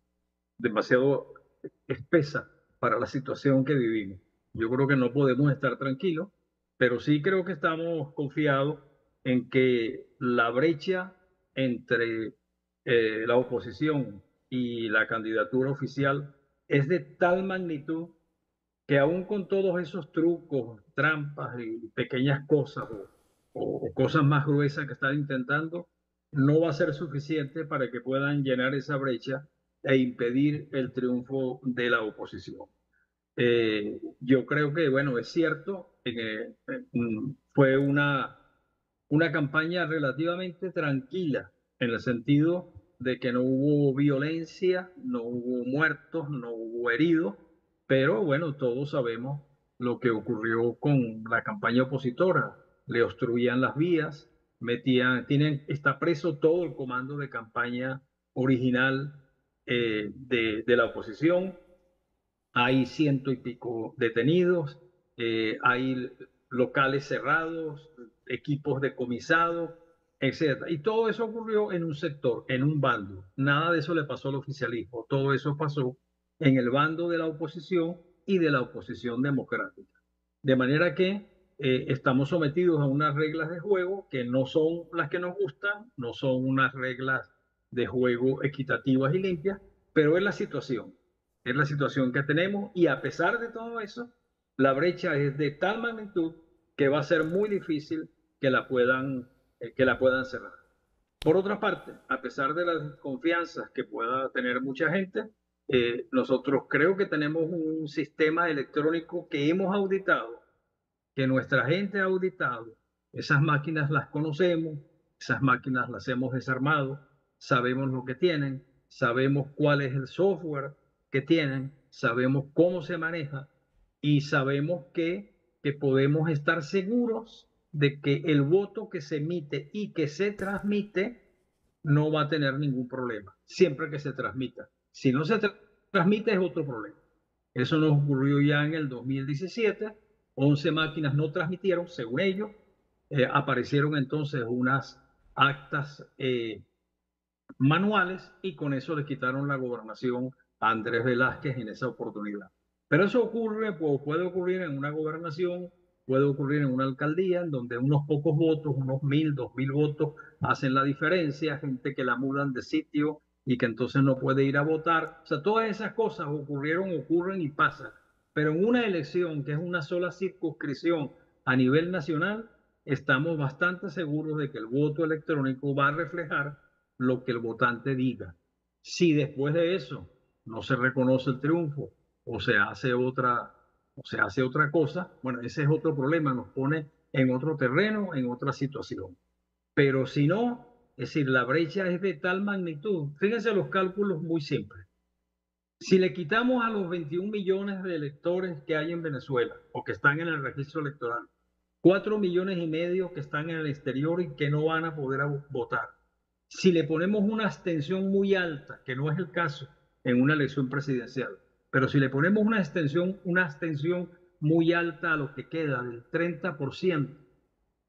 espesa para la situación que vivimos. Yo creo que no podemos estar tranquilos, pero sí creo que estamos confiados en que la brecha entre la oposición y la candidatura oficial es de tal magnitud que aún con todos esos trucos, trampas y pequeñas cosas o cosas más gruesas que están intentando, no va a ser suficiente para que puedan llenar esa brecha e impedir el triunfo de la oposición. Yo creo que, bueno, es cierto que fue una campaña relativamente tranquila, en el sentido de que no hubo violencia, no hubo muertos, no hubo heridos, pero bueno, todos sabemos lo que ocurrió con la campaña opositora. Le obstruían las vías, está preso todo el comando de campaña original de la oposición. Hay 100 y pico detenidos, hay locales cerrados, equipos decomisados, etc. Y todo eso ocurrió en un sector, en un bando. Nada de eso le pasó al oficialismo. Todo eso pasó en el bando de la oposición y de la oposición democrática. De manera que estamos sometidos a unas reglas de juego que no son las que nos gustan, no son unas reglas de juego equitativas y limpias, pero es la situación. Es la situación que tenemos y a pesar de todo eso, la brecha es de tal magnitud que va a ser muy difícil que la puedan cerrar. Por otra parte, a pesar de las desconfianzas que pueda tener mucha gente, nosotros creo que tenemos un sistema electrónico que hemos auditado, que nuestra gente ha auditado. Esas máquinas las conocemos, esas máquinas las hemos desarmado, sabemos lo que tienen, sabemos cuál es el software que tienen, sabemos cómo se maneja y sabemos que podemos estar seguros de que el voto que se emite y que se transmite no va a tener ningún problema, siempre que se transmita. Si no se transmite es otro problema. Eso nos ocurrió ya en el 2017, 11 máquinas no transmitieron, según ellos, aparecieron entonces unas actas manuales y con eso le quitaron la gobernación a Andrés Velázquez en esa oportunidad. Pero eso ocurre, puede ocurrir en una gobernación, puede ocurrir en una alcaldía, en donde unos pocos votos, unos 1.000, 2.000 votos hacen la diferencia, gente que la mudan de sitio y que entonces no puede ir a votar. O sea, todas esas cosas ocurren y pasan. Pero en una elección que es una sola circunscripción a nivel nacional, estamos bastante seguros de que el voto electrónico va a reflejar lo que el votante diga. Si después de eso no se reconoce el triunfo o se hace otra cosa, bueno, ese es otro problema, nos pone en otro terreno, en otra situación. Pero si no, es decir, la brecha es de tal magnitud. Fíjense los cálculos muy simples. Si le quitamos a los 21 millones de electores que hay en Venezuela o que están en el registro electoral, 4,5 millones que están en el exterior y que no van a poder votar. Si le ponemos una abstención muy alta, que no es el caso en una elección presidencial, pero si le ponemos una abstención muy alta a lo que queda del 30%,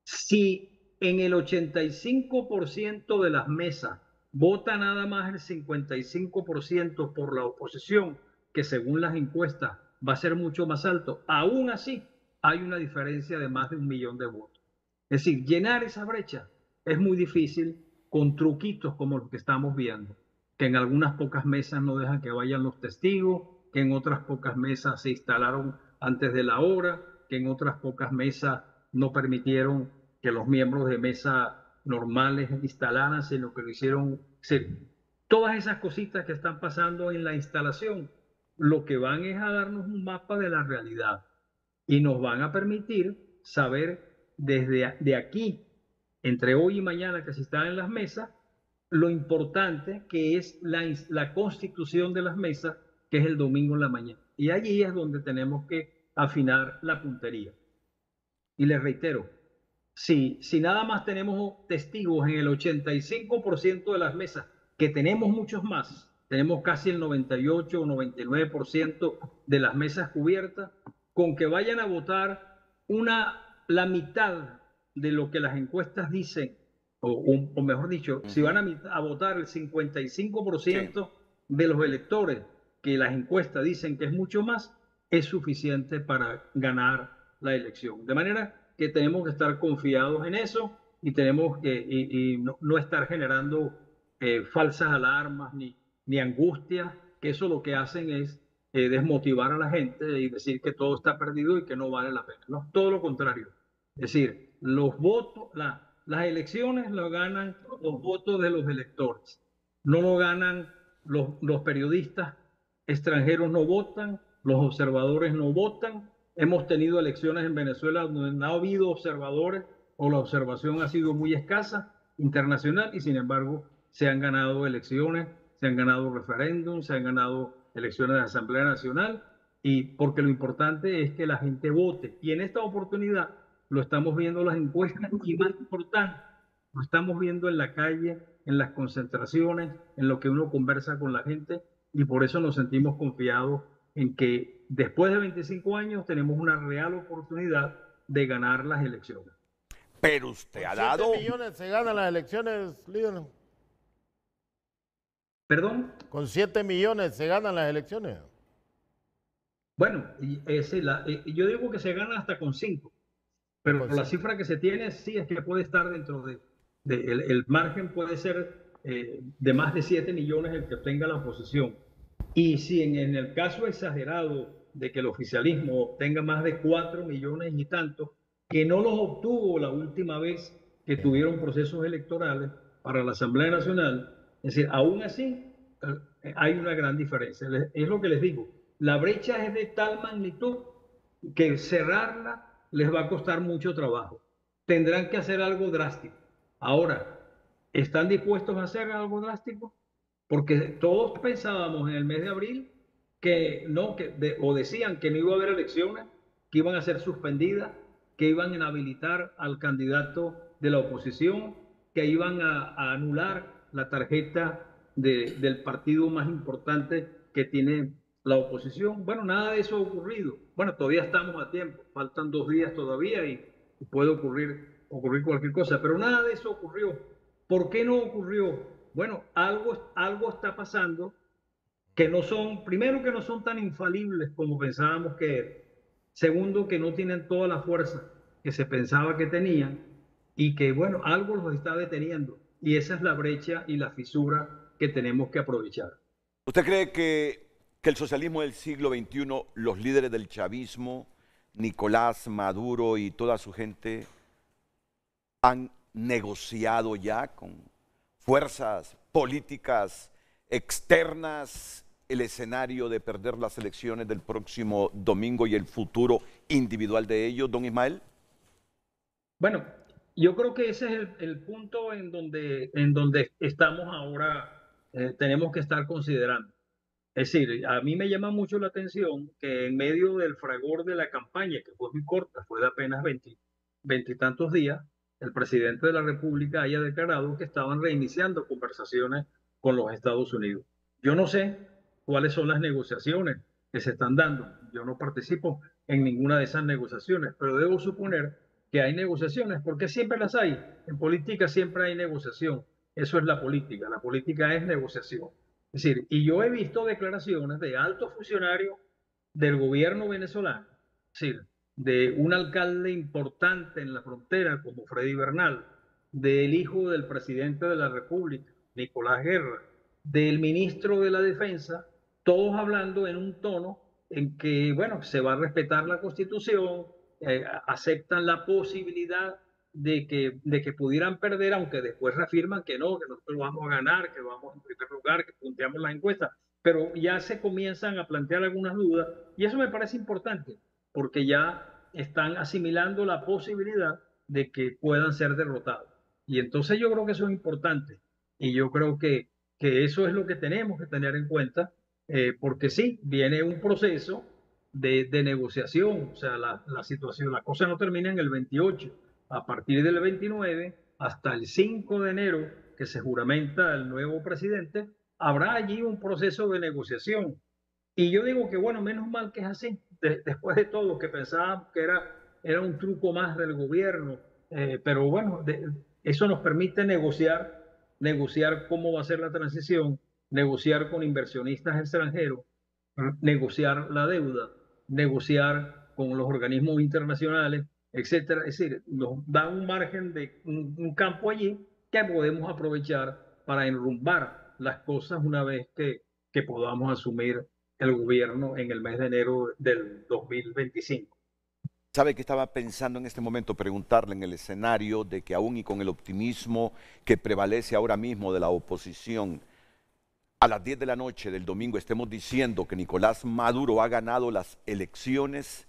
si en el 85% de las mesas vota nada más el 55% por la oposición, que según las encuestas va a ser mucho más alto, aún así hay una diferencia de más de 1 millón de votos. Es decir, llenar esa brecha es muy difícil con truquitos como los que estamos viendo, que en algunas pocas mesas no dejan que vayan los testigos, que en otras pocas mesas se instalaron antes de la hora, que en otras pocas mesas no permitieron que los miembros de mesa normales instalaran, sino que lo hicieron. Todas esas cositas que están pasando en la instalación, lo que van es a darnos un mapa de la realidad y nos van a permitir saber desde aquí, entre hoy y mañana que se están en las mesas, lo importante que es la constitución de las mesas, que es el domingo en la mañana. Y allí es donde tenemos que afinar la puntería. Y les reitero, si nada más tenemos testigos en el 85% de las mesas, que tenemos muchos más, tenemos casi el 98 o 99% de las mesas cubiertas, con que vayan a votar la mitad de lo que las encuestas dicen, o mejor dicho, si van a votar el 55% de los electores que las encuestas dicen que es mucho más, es suficiente para ganar la elección. De manera que tenemos que estar confiados en eso y tenemos que no estar generando falsas alarmas ni angustias, que eso lo que hacen es desmotivar a la gente y decir que todo está perdido y que no vale la pena. No, todo lo contrario. Es decir, los votos, las elecciones lo ganan los votos de los electores. No lo ganan los periodistas extranjeros, no votan, los observadores no votan. Hemos tenido elecciones en Venezuela donde no ha habido observadores o la observación ha sido muy escasa internacional y sin embargo se han ganado elecciones, se han ganado referéndums, se han ganado elecciones de Asamblea Nacional, y porque lo importante es que la gente vote. Y en esta oportunidad lo estamos viendo en las encuestas y más importante, lo estamos viendo en la calle, en las concentraciones, en lo que uno conversa con la gente, y por eso nos sentimos confiados en que después de 25 años tenemos una real oportunidad de ganar las elecciones. Pero usted ha dado... 7 millones se ganan las elecciones, líder. ¿Perdón? Con 7 millones se ganan las elecciones. Bueno, yo digo que se gana hasta con 5, pero la cifra que se tiene sí es que puede estar dentro el margen puede ser de más de 7 millones el que obtenga la oposición. Y si en el caso exagerado de que el oficialismo obtenga más de 4 millones y tanto, que no los obtuvo la última vez que tuvieron procesos electorales para la Asamblea Nacional, es decir, aún así hay una gran diferencia. Es lo que les digo, la brecha es de tal magnitud que cerrarla les va a costar mucho trabajo. Tendrán que hacer algo drástico. Ahora, ¿están dispuestos a hacer algo drástico? Porque todos pensábamos en el mes de abril que no, o decían que no iba a haber elecciones, que iban a ser suspendidas, que iban a inhabilitar al candidato de la oposición, que iban a anular la tarjeta del partido más importante que tiene la oposición. Bueno, nada de eso ha ocurrido. Bueno, todavía estamos a tiempo, faltan 2 días todavía y puede ocurrir cualquier cosa, pero nada de eso ocurrió. ¿Por qué no ocurrió? Bueno, algo está pasando que primero que no son tan infalibles como pensábamos que eran. Segundo, que no tienen toda la fuerza que se pensaba que tenían y que, bueno, algo los está deteniendo. Y esa es la brecha y la fisura que tenemos que aprovechar. ¿Usted cree que el socialismo del siglo XXI, los líderes del chavismo, Nicolás Maduro y toda su gente, han negociado ya con fuerzas políticas externas el escenario de perder las elecciones del próximo domingo y el futuro individual de ellos, don Ismael? Bueno, yo creo que ese es el punto en donde estamos ahora, tenemos que estar considerando. Es decir, a mí me llama mucho la atención que en medio del fragor de la campaña, que fue muy corta, fue de apenas 20 y tantos días, el presidente de la República haya declarado que estaban reiniciando conversaciones con los Estados Unidos. Yo no sé cuáles son las negociaciones que se están dando. Yo no participo en ninguna de esas negociaciones, pero debo suponer que hay negociaciones, porque siempre las hay. En política siempre hay negociación. Eso es la política. La política es negociación. Es decir, y yo he visto declaraciones de altos funcionarios del gobierno venezolano, es decir, de un alcalde importante en la frontera como Freddy Bernal, del hijo del presidente de la República, Nicolás Guerra, del ministro de la Defensa, todos hablando en un tono en que, bueno, se va a respetar la Constitución, aceptan la posibilidad de que pudieran perder, aunque después reafirman que no, que nosotros vamos a ganar, que vamos en primer lugar, que punteamos las encuestas, pero ya se comienzan a plantear algunas dudas y eso me parece importante, porque ya están asimilando la posibilidad de que puedan ser derrotados. Y entonces yo creo que eso es importante y yo creo que eso es lo que tenemos que tener en cuenta, porque sí, viene un proceso de negociación. O sea, la situación, la cosa no termina en el 28. A partir del 29 hasta el 5 de enero, que se juramenta el nuevo presidente, habrá allí un proceso de negociación. Y yo digo que, bueno, menos mal que es así. Después de todo, que pensábamos que era un truco más del gobierno, pero bueno, eso nos permite negociar cómo va a ser la transición, negociar con inversionistas extranjeros, negociar la deuda, negociar con los organismos internacionales, etcétera. Es decir, nos da un margen de un campo allí que podemos aprovechar para enrumbar las cosas una vez que podamos asumir el gobierno en el mes de enero del 2025. ¿Sabe que estaba pensando en este momento preguntarle en el escenario de que aún y con el optimismo que prevalece ahora mismo de la oposición, a las 10 de la noche del domingo estemos diciendo que Nicolás Maduro ha ganado las elecciones?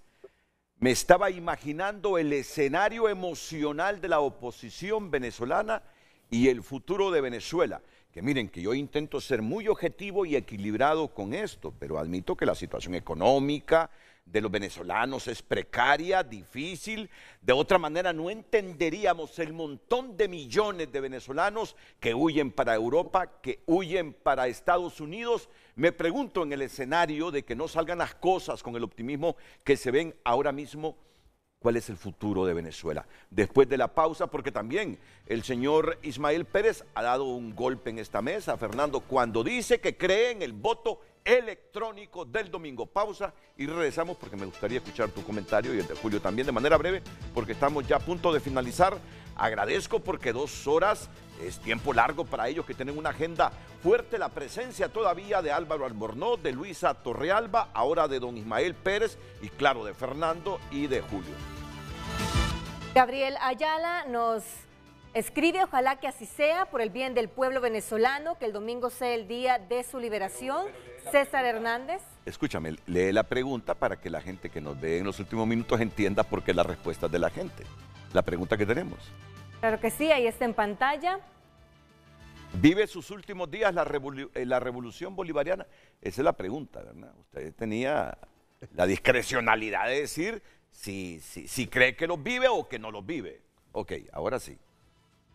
Me estaba imaginando el escenario emocional de la oposición venezolana y el futuro de Venezuela. Que miren, que yo intento ser muy objetivo y equilibrado con esto, pero admito que la situación económica de los venezolanos es precaria, difícil. De otra manera no entenderíamos el montón de millones de venezolanos que huyen para Europa, que huyen para Estados Unidos. Me pregunto, en el escenario de que no salgan las cosas con el optimismo que se ven ahora mismo, ¿cuál es el futuro de Venezuela? Después de la pausa, porque también el señor Ismael Pérez ha dado un golpe en esta mesa, Fernando, cuando dice que cree en el voto electrónico del domingo. Pausa y regresamos porque me gustaría escuchar tu comentario y el de Julio también de manera breve, porque estamos ya a punto de finalizar. Agradezco porque 2 horas es tiempo largo para ellos que tienen una agenda fuerte. La presencia todavía de Álvaro Albornoz, de Luisa Torrealba, ahora de don Ismael Pérez y claro de Fernando y de Julio. Gabriel Ayala nos escribe: ojalá que así sea, por el bien del pueblo venezolano, que el domingo sea el día de su liberación. César Hernández. Escúchame, lee la pregunta para que la gente que nos ve en los últimos minutos entienda por qué las respuestas de la gente. La pregunta que tenemos. Claro que sí, ahí está en pantalla. ¿Vive sus últimos días la revolución bolivariana? Esa es la pregunta, ¿verdad? Usted tenía la discrecionalidad de decir si cree que los vive o que no los vive. Ok, ahora sí.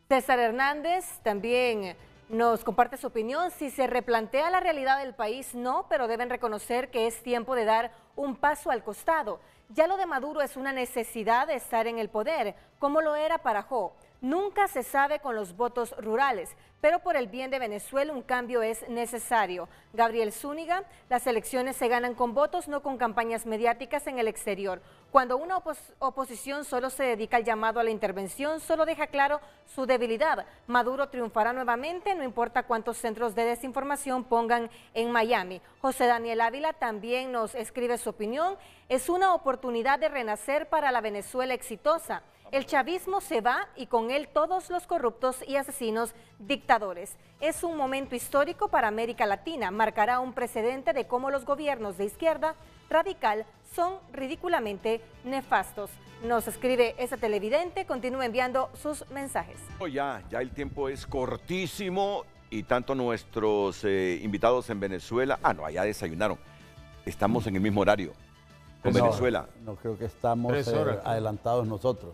César Hernández también nos comparte su opinión. Si se replantea la realidad del país, no, pero deben reconocer que es tiempo de dar un paso al costado. Ya lo de Maduro es una necesidad de estar en el poder, como lo era Parajó. Nunca se sabe con los votos rurales, pero por el bien de Venezuela un cambio es necesario. Gabriel Zúñiga, las elecciones se ganan con votos, no con campañas mediáticas en el exterior. Cuando una oposición solo se dedica al llamado a la intervención, solo deja claro su debilidad. Maduro triunfará nuevamente, no importa cuántos centros de desinformación pongan en Miami. José Daniel Ávila también nos escribe su opinión. Es una oportunidad de renacer para la Venezuela exitosa. El chavismo se va y con él todos los corruptos y asesinos dictadores. Es un momento histórico para América Latina. Marcará un precedente de cómo los gobiernos de izquierda radical son ridículamente nefastos. Nos escribe ese televidente, continúe enviando sus mensajes. Ya el tiempo es cortísimo y tanto nuestros invitados en Venezuela, ya desayunaron. Estamos en el mismo horario con Venezuela. No creo que estamos adelantados nosotros.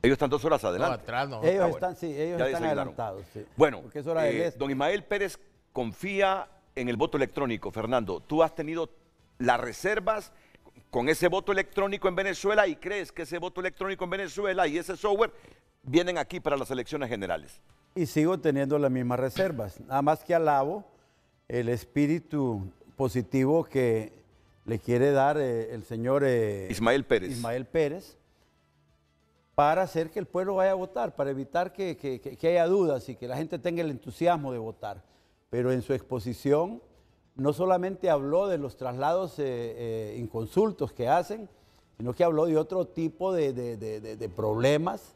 Ellos están 2 horas adelante. No, atrás no. Ellos están adelantados. Sí. Bueno, es hora del este. Don Ismael Pérez confía en el voto electrónico. Fernando, tú has tenido las reservas con ese voto electrónico en Venezuela y crees que ese voto electrónico en Venezuela y ese software vienen aquí para las elecciones generales. Y sigo teniendo las mismas reservas. Nada más que alabo el espíritu positivo que le quiere dar el señor Ismael Pérez para hacer que el pueblo vaya a votar, para evitar que haya dudas y que la gente tenga el entusiasmo de votar. Pero en su exposición no solamente habló de los traslados inconsultos que hacen, sino que habló de otro tipo de problemas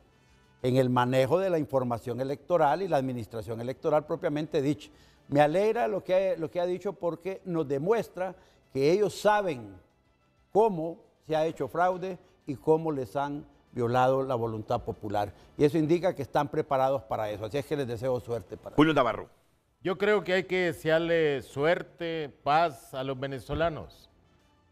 en el manejo de la información electoral y la administración electoral propiamente dicha. Me alegra lo que ha dicho porque nos demuestra que ellos saben cómo se ha hecho fraude y cómo les han violado la voluntad popular. Y eso indica que están preparados para eso. Así es que les deseo suerte. Julio Navarro. Yo creo que hay que desearle suerte, paz a los venezolanos.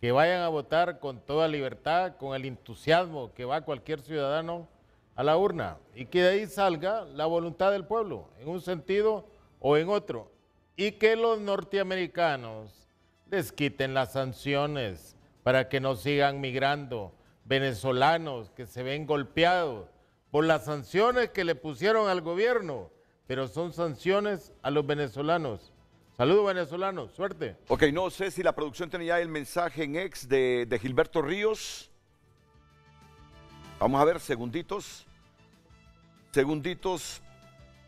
que vayan a votar con toda libertad, con el entusiasmo que va cualquier ciudadano a la urna y que de ahí salga la voluntad del pueblo, en un sentido o en otro, y que los norteamericanos les quiten las sanciones para que no sigan migrando venezolanos que se ven golpeados por las sanciones que le pusieron al gobierno, pero son sanciones a los venezolanos. Saludos venezolanos, suerte. Ok, no sé si la producción tiene ya el mensaje en ex de Gilberto Ríos. Vamos a ver, segunditos,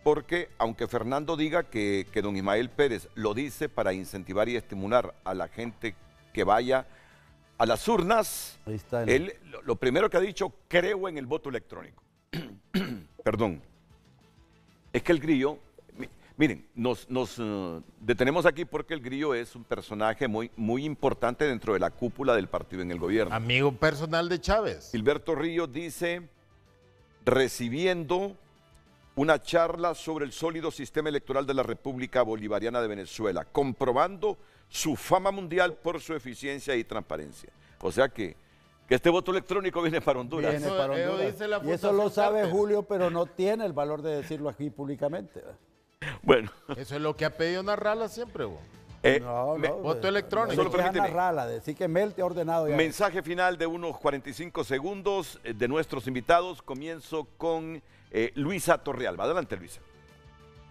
porque aunque Fernando diga que don Ismael Pérez lo dice para incentivar y estimular a la gente que vaya a las urnas, él lo primero que ha dicho, creo en el voto electrónico. Perdón. Es que el Grillo, miren, nos detenemos aquí porque el Grillo es un personaje muy importante dentro de la cúpula del partido en el gobierno. Amigo personal de Chávez. Gilberto Ríos dice, recibiendo una charla sobre el sólido sistema electoral de la República Bolivariana de Venezuela, comprobando su fama mundial por su eficiencia y transparencia. O sea que este voto electrónico viene para Honduras. Viene para Honduras. Y eso lo sabe Julio, pero no tiene el valor de decirlo aquí públicamente. Bueno. Eso es lo que ha pedido Narrala siempre, vos. Voto electrónico. Solo permíteme. Narrala, decir que Mel te ha ordenado ya. Mensaje final de unos 45 segundos de nuestros invitados. Comienzo con Luisa Torrealba. Adelante, Luisa.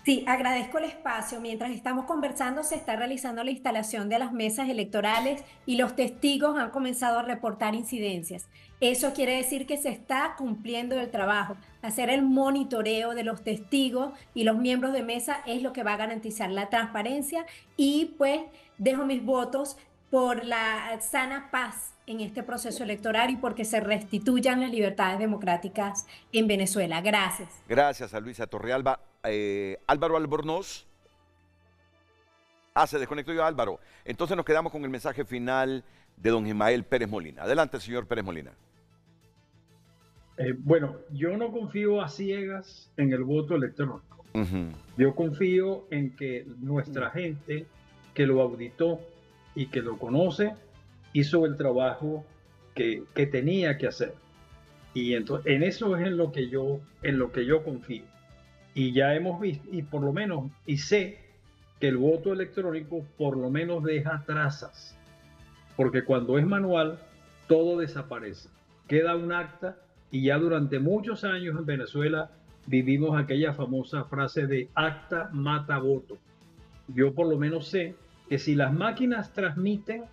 Sí, agradezco el espacio. Mientras estamos conversando, se está realizando la instalación de las mesas electorales y los testigos han comenzado a reportar incidencias. Eso quiere decir que se está cumpliendo el trabajo. Hacer el monitoreo de los testigos y los miembros de mesa es lo que va a garantizar la transparencia y pues dejo mis votos por la sana paz en este proceso electoral y porque se restituyan las libertades democráticas en Venezuela. Gracias. Gracias a Luisa Torrealba. Álvaro Albornoz. Se desconectó yo, Álvaro. Entonces nos quedamos con el mensaje final de don Ismael Pérez Molina. Adelante, señor Pérez Molina. Bueno, yo no confío a ciegas en el voto electrónico. Yo confío en que nuestra gente que lo auditó y que lo conoce hizo el trabajo que tenía que hacer. Y entonces en eso es en lo que yo confío. Y ya hemos visto, y por lo menos, y sé que el voto electrónico por lo menos deja trazas. Porque cuando es manual, todo desaparece. Queda un acta y ya durante muchos años en Venezuela vivimos aquella famosa frase de acta mata voto. Yo por lo menos sé que si las máquinas transmiten,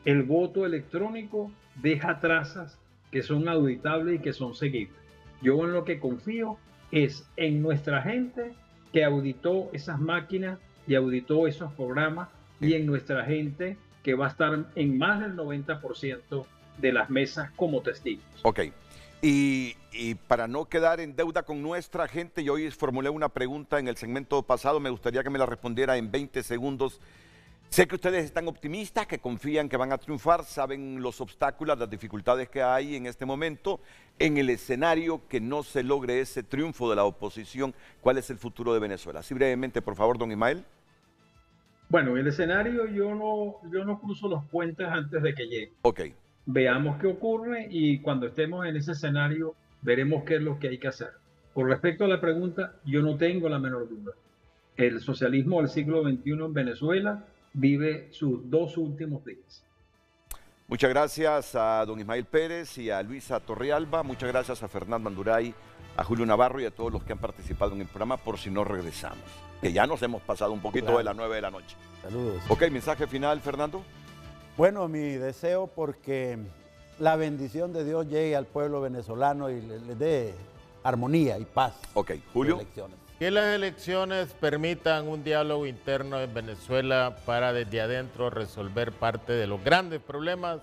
el voto electrónico deja trazas que son auditables y que son seguibles. Yo en lo que confío es en nuestra gente que auditó esas máquinas y auditó esos programas y en nuestra gente que va a estar en más del 90% de las mesas como testigos. Ok. Y para no quedar en deuda con nuestra gente, yo hoy formulé una pregunta en el segmento pasado, me gustaría que me la respondiera en 20 segundos. Sé que ustedes están optimistas, que confían que van a triunfar, saben los obstáculos, las dificultades que hay en este momento. En el escenario que no se logre ese triunfo de la oposición, ¿cuál es el futuro de Venezuela? Así brevemente, por favor, don Ismael. Bueno, el escenario yo no cruzo los puentes antes de que llegue. Ok. Veamos qué ocurre y cuando estemos en ese escenario veremos qué es lo que hay que hacer. Con respecto a la pregunta, yo no tengo la menor duda. El socialismo del siglo XXI en Venezuela vive sus 2 últimos días. Muchas gracias a don Ismael Pérez y a Luisa Torrealba. Muchas gracias a Fernando Anduray, a Julio Navarro y a todos los que han participado en el programa Por Si No Regresamos. Que ya nos hemos pasado un poquito de las 9 de la noche. Saludos. Ok, mensaje final, Fernando. Bueno, mi deseo porque la bendición de Dios llegue al pueblo venezolano y le dé armonía y paz. Ok, Julio. Que las elecciones permitan un diálogo interno en Venezuela para desde adentro resolver parte de los grandes problemas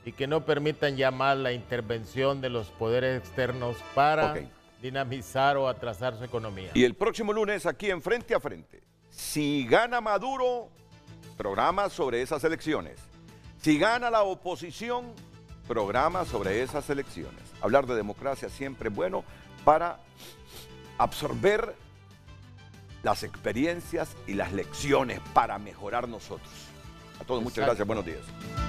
y que no permitan ya más la intervención de los poderes externos para dinamizar o atrasar su economía. Y el próximo lunes aquí en Frente a Frente, si gana Maduro, programa sobre esas elecciones. Si gana la oposición, programa sobre esas elecciones. Hablar de democracia siempre es bueno para absorber las experiencias y las lecciones para mejorar nosotros. A todos muchas gracias, buenos días.